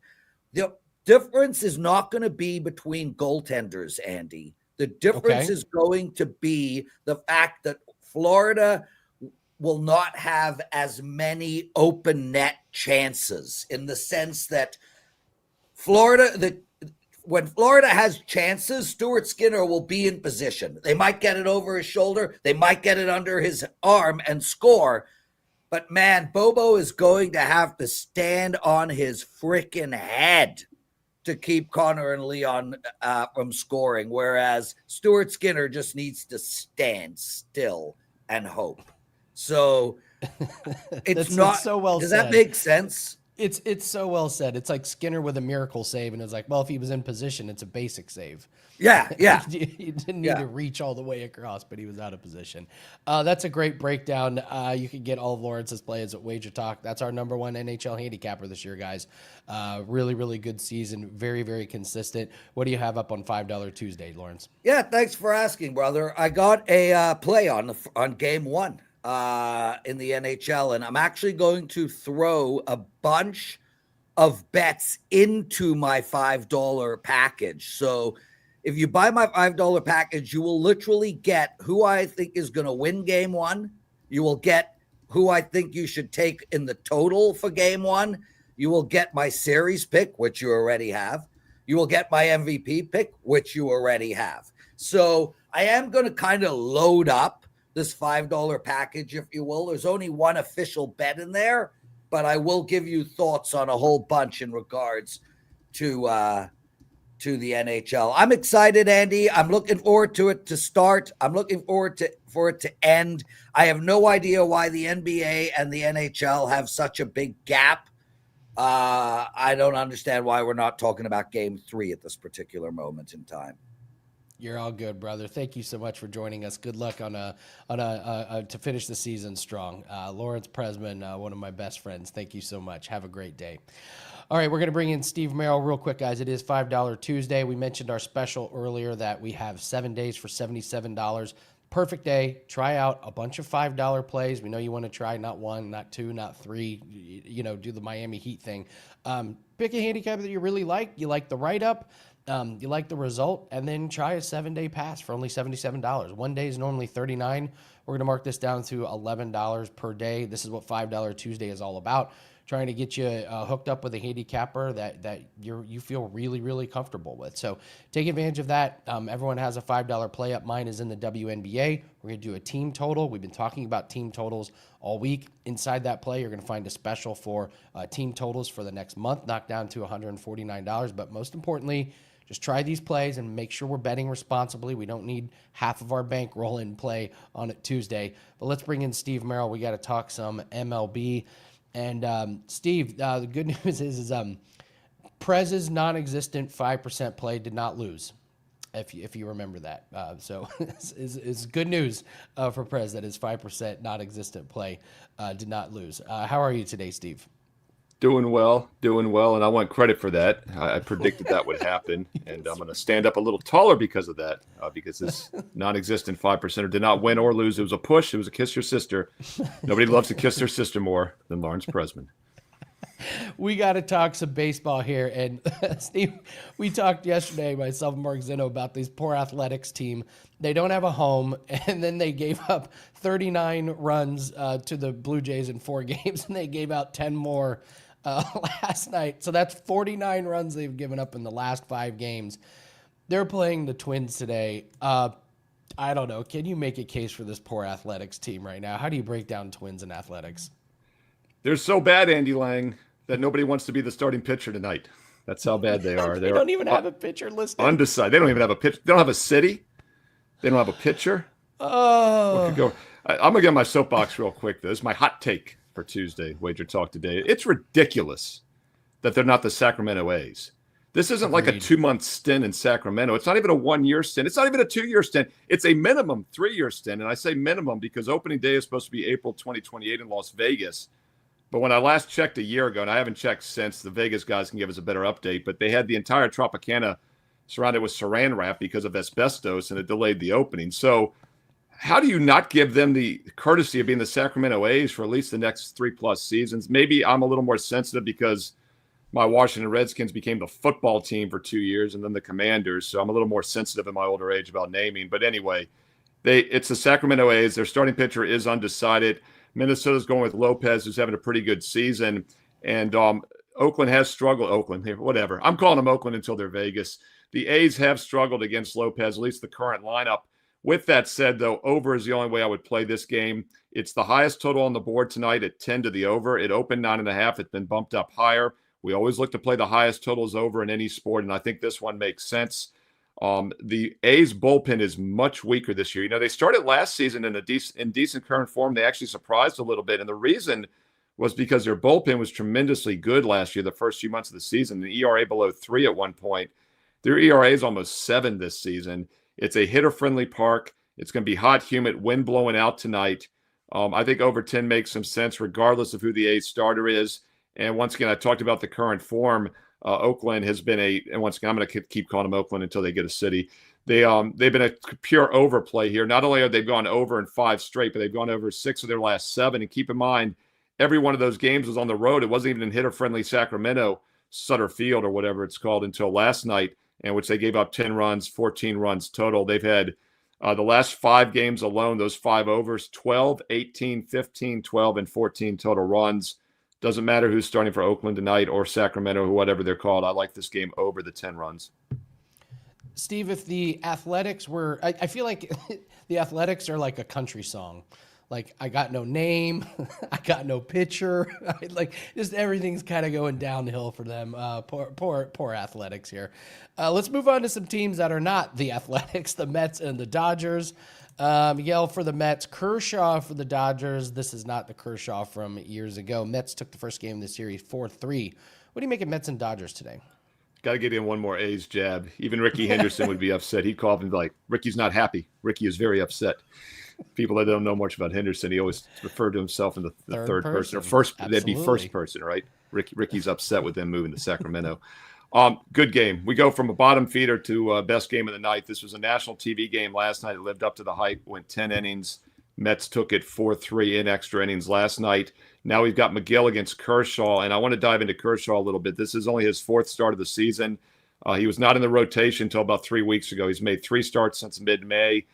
The difference is not going to be between goaltenders, Andy. The difference is going to be the fact that Florida will not have as many open net chances, in the sense that when Florida has chances, Stuart Skinner will be in position. They might get it over his shoulder. They might get it under his arm and score. But man, Bobo is going to have to stand on his freaking head to keep Connor and Leon from scoring, whereas Stuart Skinner just needs to stand still and hope. So it's not so well. Does that make sense?
It's so well said. It's like Skinner with a miracle save, and it's like, well, if he was in position, it's a basic save.
Yeah.
He didn't need to reach all the way across, but he was out of position. That's a great breakdown. You can get all of Lawrence's plays at WagerTalk. That's our number 1 NHL handicapper this year, guys. Really, really good season. Very, very consistent. What do you have up on $5 Tuesday, Lawrence?
Yeah, thanks for asking, brother. I got a play on game 1. In the NHL, and I'm actually going to throw a bunch of bets into my $5 package. So if you buy my $5 package, you will literally get who I think is going to win game 1. You will get who I think you should take in the total for game 1. You will get my series pick, which you already have. You will get my MVP pick, which you already have. So I am going to kind of load up this $5 package, if you will. There's only one official bet in there, but I will give you thoughts on a whole bunch in regards to the NHL. I'm excited, Andy. I'm looking forward to it to start. I'm looking forward for it to end. I have no idea why the NBA and the NHL have such a big gap. I don't understand why we're not talking about game 3 at this particular moment in time.
You're all good, brother. Thank you so much for joining us. Good luck to finish the season strong. Lawrence Presman, one of my best friends. Thank you so much. Have a great day. All right, we're going to bring in Steve Merril real quick, guys. It is $5 Tuesday. We mentioned our special earlier that we have 7 days for $77. Perfect day. Try out a bunch of $5 plays. We know you want to try not 1, not 2, not 3. You know, do the Miami Heat thing. Pick a handicap that you really like. You like the write-up. You like the result, and then try a 7-day pass for only $77. 1 day is normally $39. We're going to mark this down to $11 per day. This is what $5 Tuesday is all about. Trying to get you hooked up with a handicapper that you feel really, really comfortable with. So take advantage of that. Everyone has a $5 play up. Mine is in the WNBA. We're going to do a team total. We've been talking about team totals all week. Inside that play, you're going to find a special for team totals for the next month, knocked down to $149. But most importantly, just try these plays and make sure we're betting responsibly. We don't need half of our bankroll in play on it Tuesday. But let's bring in Steve Merril. We got to talk some MLB. And Steve, the good news is Prez's non-existent 5% play did not lose, if you remember that. So it's good news for Prez that his 5% non-existent play did not lose. How are you today, Steve?
Doing well, and I want credit for that. I predicted that would happen, and I'm going to stand up a little taller because of that, because this non-existent 5%er did not win or lose. It was a push. It was a kiss your sister. Nobody loves to kiss their sister more than Lawrence Pressman.
We got to talk some baseball here. And Steve, we talked yesterday, myself and Mark Zeno, about these poor Athletics team. They don't have a home, and then they gave up 39 runs to the Blue Jays in 4 games, and they gave out 10 more last night. So that's 49 runs they've given up in the last 5 games. They're playing the Twins today. I don't know. Can you make a case for this poor Athletics team right now? How do you break down Twins and Athletics?
They're so bad, Andy Lang, that nobody wants to be the starting pitcher tonight. That's how bad they are.
They don't even have a pitcher listed.
Undecided. They don't even have a pitcher. They don't have a city. They don't have a pitcher.
Oh.
I'm going to get my soapbox real quick. This is my hot take for Tuesday, WagerTalk Today. It's ridiculous that they're not the Sacramento A's. This isn't like a 2-month stint in Sacramento. It's not even a 1-year stint. It's not even a 2-year stint. It's a minimum 3-year stint. And I say minimum because opening day is supposed to be April 2028 in Las Vegas. But when I last checked a year ago, and I haven't checked since, the Vegas guys can give us a better update, but they had the entire Tropicana surrounded with saran wrap because of asbestos, and it delayed the opening. So how do you not give them the courtesy of being the Sacramento A's for at least the next 3+ seasons? Maybe I'm a little more sensitive because my Washington Redskins became the football team for 2 years and then the Commanders, so I'm a little more sensitive in my older age about naming. But anyway, it's the Sacramento A's. Their starting pitcher is undecided. Minnesota's going with Lopez, who's having a pretty good season. And Oakland has struggled. Whatever. I'm calling them Oakland until they're Vegas. The A's have struggled against Lopez, at least the current lineup. With that said, though, over is the only way I would play this game. It's the highest total on the board tonight at 10 to the over. It opened 9.5. It's been bumped up higher. We always look to play the highest totals over in any sport, and I think this one makes sense. The A's bullpen is much weaker this year. You know, they started last season in decent current form. They actually surprised a little bit. And the reason was because their bullpen was tremendously good last year, the first few months of the season. The ERA below 3 at one point. Their ERA is almost 7 this season. It's a hitter-friendly park. It's going to be hot, humid, wind blowing out tonight. I think over 10 makes some sense regardless of who the A's starter is. And once again, I talked about the current form. Oakland has been and once again, I'm going to keep calling them Oakland until they get a city. They've been a pure overplay here. Not only have they gone over in 5 straight, but they've gone over 6 of their last 7. And keep in mind, every one of those games was on the road. It wasn't even in hitter-friendly Sacramento, Sutter Field or whatever it's called, until last night, in which they gave up 10 runs, 14 runs total. They've had the last 5 games alone, those 5 overs, 12, 18, 15, 12, and 14 total runs. Doesn't matter who's starting for Oakland tonight or Sacramento or whatever they're called. I like this game over the 10 runs.
Steve, if the Athletics were, I feel like the Athletics are like a country song. Like, I got no name, I got no pitcher. Like, just everything's kind of going downhill for them. Poor Athletics here. Let's move on to some teams that are not the Athletics, the Mets and the Dodgers. Miguel for the Mets, Kershaw for the Dodgers. This is not the Kershaw from years ago. Mets took the first game of the series 4-3. What do you make of Mets and Dodgers today?
Got to get in one more A's jab. Even Ricky Henderson would be upset. He'd call up and be like, Ricky's not happy. Ricky is very upset. People that don't know much about Henderson, he always referred to himself in the third person or first. Absolutely. That'd be first person, right? Ricky's upset with them moving to Sacramento. Good game. We go from a bottom feeder to best game of the night. This was a national TV game last night. It lived up to the hype, went 10 innings. Mets took it 4-3 in extra innings last night. Now we've got McGill against Kershaw, and I want to dive into Kershaw a little bit. This is only his 4th start of the season. He was not in the rotation until about 3 weeks ago. He's made 3 starts since mid-May.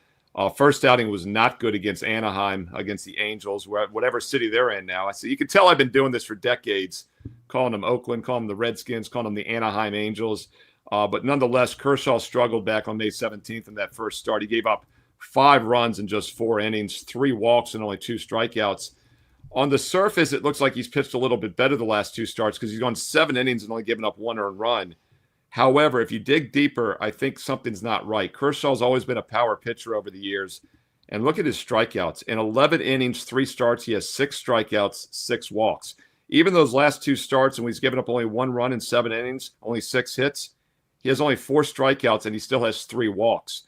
First outing was not good against Anaheim, against the Angels, whatever city they're in now. I see. You can tell I've been doing this for decades, calling them Oakland, calling them the Redskins, calling them the Anaheim Angels. But nonetheless, Kershaw struggled back on May 17th in that first start. He gave up 5 runs in just 4 innings, 3 walks and only 2 strikeouts. On the surface, it looks like he's pitched a little bit better the last 2 starts because he's gone 7 innings and only given up 1 earned run. However, if you dig deeper, I think something's not right. Kershaw's always been a power pitcher over the years. And look at his strikeouts. In 11 innings, 3 starts, he has 6 strikeouts, 6 walks. Even those last 2 starts, and he's given up only 1 run in 7 innings, only 6 hits. He has only 4 strikeouts, and he still has 3 walks.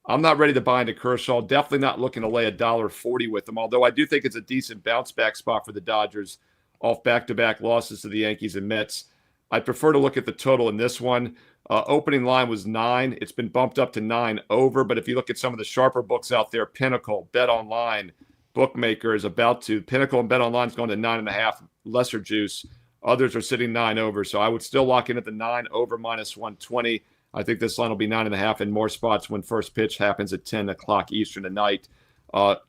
I'm not ready to buy into Kershaw. Definitely not looking to lay $1.40 with him, although I do think it's a decent bounce-back spot for the Dodgers off back-to-back losses to the Yankees and Mets. I'd prefer to look at the total in this one. Opening line was 9. It's been bumped up to 9 over, but if you look at some of the sharper books out there, Pinnacle, Bet Online, Bookmakers, Pinnacle and Bet Online is going to 9.5, lesser juice. Others are sitting 9 over, so I would still lock in at the 9 over minus 120. I think this line will be 9.5 in more spots when first pitch happens at 10 o'clock Eastern tonight.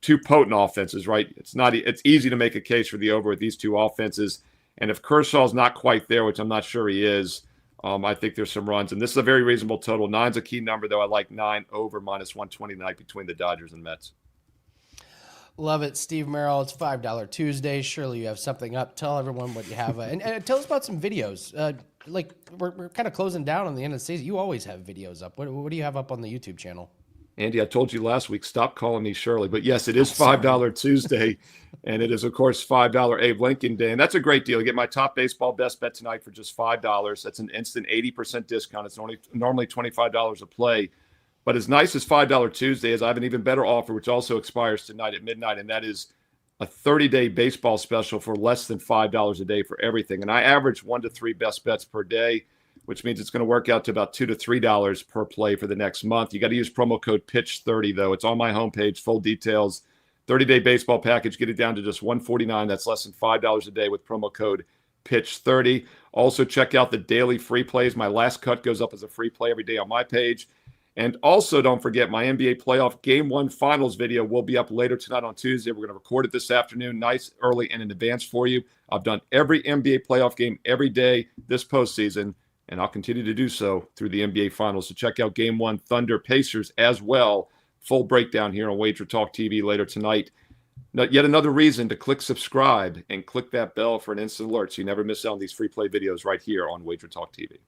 2 potent offenses, right? It's easy to make a case for the over with these 2 offenses. And if Kershaw's not quite there, which I'm not sure he is, I think there's some runs. And this is a very reasonable total. 9's a key number, though. I like 9 over minus 120 tonight between the Dodgers and Mets.
Love it, Steve Merril. It's $5 Tuesday. Surely you have something up. Tell everyone what you have. And tell us about some videos. We're kind of closing down on the end of the season. You always have videos up. What do you have up on the YouTube channel?
Andy, I told you last week, stop calling me Shirley. But yes, it is $5 Tuesday, and it is, of course, $5 Abe Lincoln Day. And that's a great deal. You get my top baseball best bet tonight for just $5. That's an instant 80% discount. It's normally $25 a play. But as nice as $5 Tuesday is, I have an even better offer, which also expires tonight at midnight, and that is a 30-day baseball special for less than $5 a day for everything. And I average 1 to 3 best bets per day, which means it's going to work out to about $2 to $3 per play for the next month. You got to use promo code PITCH30, though. It's on my homepage, full details. 30-day baseball package, get it down to just $149. That's less than $5 a day with promo code PITCH30. Also, check out the daily free plays. My last cut goes up as a free play every day on my page. And also, don't forget, my NBA playoff Game 1 Finals video will be up later tonight on Tuesday. We're going to record it this afternoon, nice, early, and in advance for you. I've done every NBA playoff game every day this postseason, and I'll continue to do so through the NBA Finals. So check out Game 1 Thunder Pacers as well. Full breakdown here on WagerTalk TV later tonight. Yet another reason to click subscribe and click that bell for an instant alert so you never miss out on these free play videos right here on WagerTalk TV.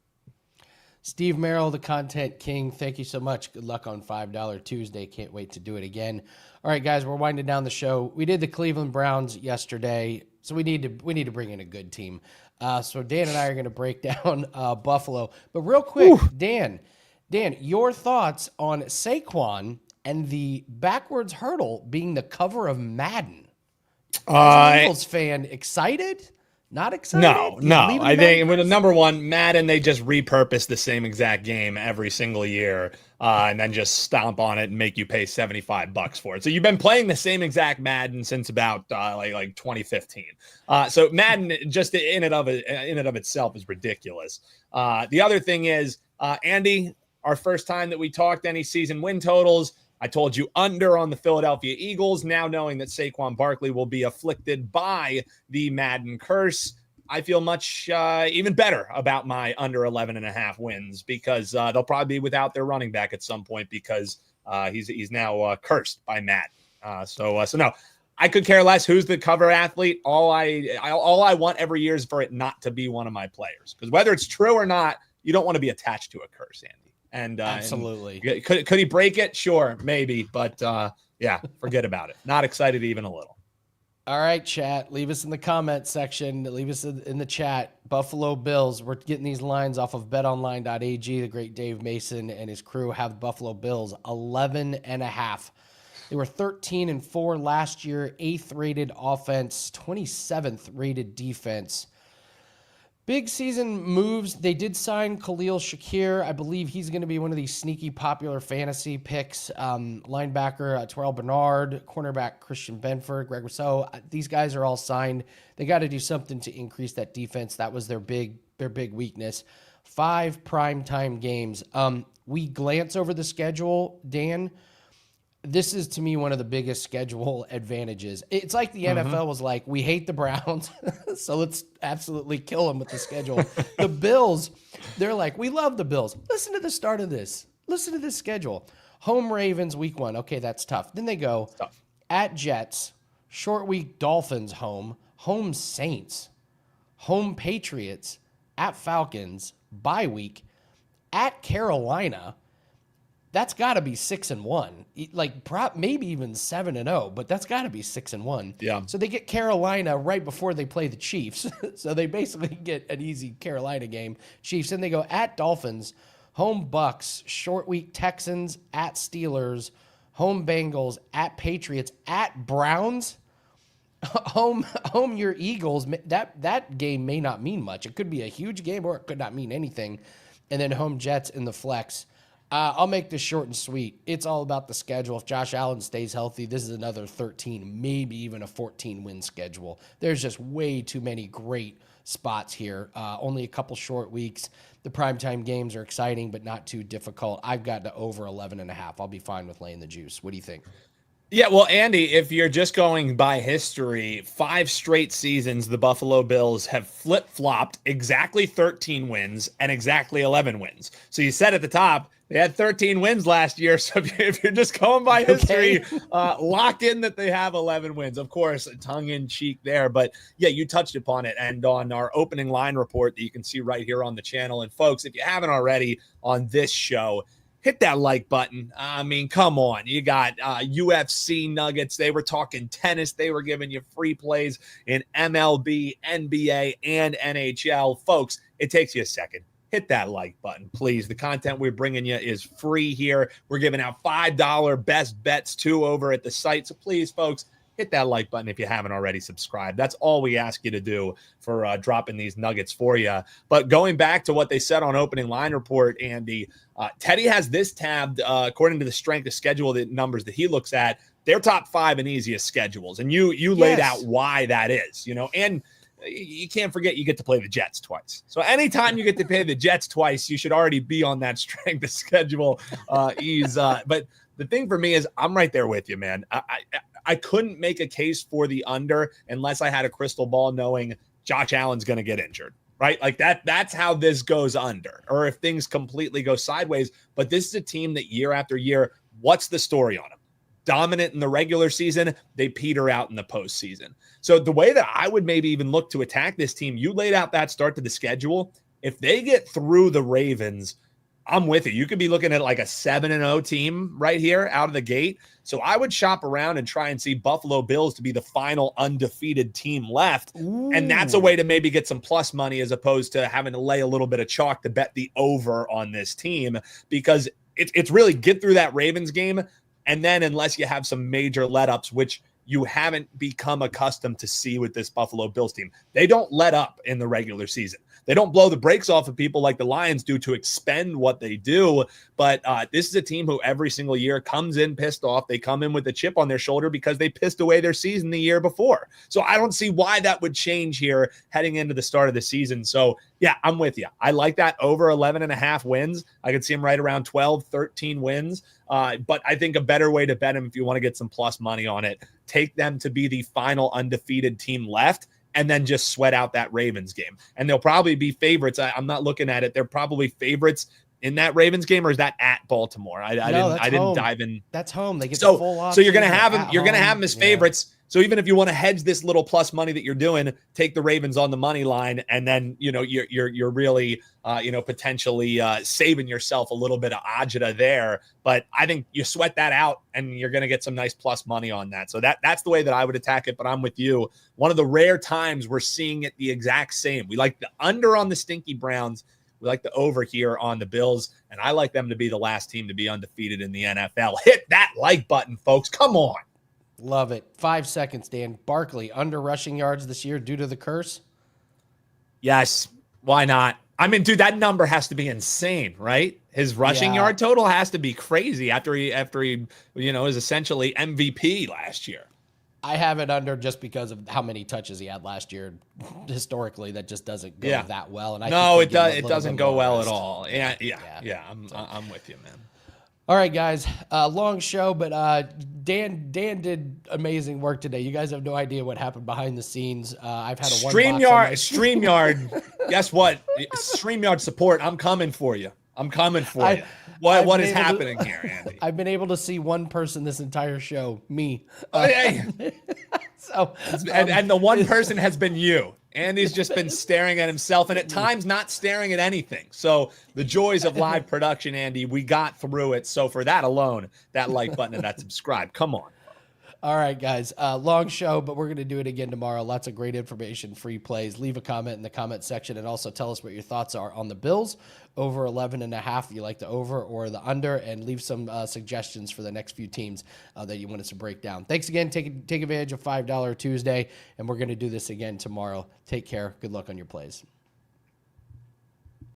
Steve Merril, the content king, thank you so much. Good luck on $5 Tuesday. Can't wait to do it again. All right, guys, we're winding down the show. We did the Cleveland Browns yesterday, so we need to bring in a good team. So Dan and I are going to break down Buffalo. But real quick, Dan, your thoughts on Saquon and the backwards hurdle being the cover of Madden? As an Eagles fan, excited? Not excited?
No. I think with the number one, Madden, they just repurpose the same exact game every single year and then just stomp on it and make you pay $75 for it. So you've been playing the same exact Madden since about like 2015. So Madden just in and of itself is ridiculous. The other thing is, Andy, our first time that we talked any season win totals, I told you under on the Philadelphia Eagles. Now knowing that Saquon Barkley will be afflicted by the Madden curse, I feel much even better about my under 11.5 wins because they'll probably be without their running back at some point because he's now cursed by Madden. So no, I could care less who's the cover athlete. All I want every year is for it not to be one of my players because whether it's true or not, you don't want to be attached to a curse, Andy. And
absolutely.
And could he break it? Sure, maybe. But yeah, forget about it. Not excited even a little.
All right, chat. Leave us in the comment section. Leave us in the chat. Buffalo Bills. We're getting these lines off of betonline.ag. The great Dave Mason and his crew have Buffalo Bills 11.5. They were 13-4 last year, 8th rated offense, 27th rated defense. Big season moves. They did sign Khalil Shakir. I believe he's going to be one of these sneaky popular fantasy picks. Linebacker Terrell Bernard, cornerback Christian Benford, Greg Rousseau. These guys are all signed. They got to do something to increase that defense. That was their big weakness. 5 primetime games. We glance over the schedule, Dan. This is, to me, one of the biggest schedule advantages. It's like the NFL was like, we hate the Browns, so let's absolutely kill them with the schedule. The Bills, they're like, we love the Bills. Listen to the start of this. Listen to this schedule. Home Ravens, week 1. Okay, that's tough. Then they go at Jets, short week Dolphins home Saints, home Patriots, at Falcons, bye week, at Carolina, that's got to be 6-1, like maybe even 7-0, but that's got to be 6-1.
Yeah.
So they get Carolina right before they play the Chiefs. So they basically get an easy Carolina game. Chiefs, and they go at Dolphins, home Bucks, short week Texans, at Steelers, home Bengals, at Patriots, at Browns, home your Eagles. That game may not mean much. It could be a huge game or it could not mean anything. And then home Jets in the flex. I'll make this short and sweet. It's all about the schedule. If Josh Allen stays healthy, this is another 13, maybe even a 14-win schedule. There's just way too many great spots here. Only a couple short weeks. The primetime games are exciting, but not too difficult. I've got to over 11.5. I'll be fine with laying the juice. What do you think?
Yeah, well, Andy, if you're just going by history, 5 straight seasons, the Buffalo Bills have flip-flopped exactly 13 wins and exactly 11 wins. So you said at the top, they had 13 wins last year. So if you're just going by history, lock in that they have 11 wins. Of course, tongue-in-cheek there. But, yeah, you touched upon it. And on our opening line report that you can see right here on the channel. And, folks, if you haven't already on this show, hit that like button. I mean, come on. You got UFC nuggets. They were talking tennis. They were giving you free plays in MLB, NBA, and NHL. Folks, it takes you a second. Hit that like button, please. The content we're bringing you is free here. We're giving out $5 best bets too over at the site. So please, folks, hit that like button if you haven't already subscribed. That's all we ask you to do for dropping these nuggets for you. But going back to what they said on opening line report, Andy, Teddy has this tabbed according to the strength of schedule, the numbers that he looks at, their top 5 and easiest schedules. And you laid out why that is, and you can't forget you get to play the Jets twice. So anytime you get to play the Jets twice, you should already be on that strength of schedule ease. But the thing for me is I'm right there with you, man. I couldn't make a case for the under unless I had a crystal ball knowing Josh Allen's going to get injured, right? Like that's how this goes under, or if things completely go sideways. But this is a team that year after year, what's the story on them? Dominant in the regular season, they peter out in the postseason. So the way that I would maybe even look to attack this team, you laid out that start to the schedule. If they get through the Ravens, I'm with you. You could be looking at like a 7-0 team right here out of the gate. So I would shop around and try and see Buffalo Bills to be the final undefeated team left. Ooh. And that's a way to maybe get some plus money as opposed to having to lay a little bit of chalk to bet the over on this team, because it's really get through that Ravens game. And then unless you have some major let-ups, which you haven't become accustomed to see with this Buffalo Bills team, they don't let up in the regular season. They don't blow the brakes off of people like the Lions do to expend what they do. But this is a team who every single year comes in pissed off. They come in with a chip on their shoulder because they pissed away their season the year before. So I don't see why that would change here heading into the start of the season. So, yeah, I'm with you. I like that over 11.5 wins. I could see them right around 12, 13 wins. But I think a better way to bet them if you want to get some plus money on it, take them to be the final undefeated team left, and then just sweat out that Ravens game. And they'll probably be favorites. I'm not looking at it. They're probably favorites in that Ravens game, or is that at Baltimore? I didn't dive in.
That's home. They get the full option.
So you're going to have them. You're going to have them as favorites. So even if you want to hedge this little plus money that you're doing, take the Ravens on the money line, and then you're really potentially saving yourself a little bit of agita there. But I think you sweat that out, and you're going to get some nice plus money on that. So that's the way that I would attack it. But I'm with you. One of the rare times we're seeing it the exact same. We like the under on the Stinky Browns. We like the over here on the Bills, and I like them to be the last team to be undefeated in the NFL. Hit that like button, folks. Come on.
Love it. 5 seconds, Dan. Barkley, under rushing yards this year due to the curse?
Yes. Why not? I mean, dude, that number has to be insane, right? His rushing yard total has to be crazy after he is essentially MVP last year.
I have it under just because of how many touches he had last year. Historically, that just doesn't go that well. And
it doesn't go well at all. Yeah. I'm with you, man.
All right, guys. Long show, but Dan did amazing work today. You guys have no idea what happened behind the scenes. I've had a
StreamYard. Guess what? StreamYard support. I'm coming for you. You. What is happening here, Andy?
I've been able to see one person this entire show, me.
So, and the one person has been you. Andy's just been staring at himself and at times not staring at anything. So the joys of live production, Andy, we got through it. So for that alone, that like button and that subscribe. Come on.
All right, guys. Long show, but we're going to do it again tomorrow. Lots of great information, free plays. Leave a comment in the comment section and also tell us what your thoughts are on the Bills. Over 11.5, if you like the over or the under, and leave some suggestions for the next few teams that you want us to break down. Thanks again. Take advantage of $5 Tuesday, and we're going to do this again tomorrow. Take care. Good luck on your plays.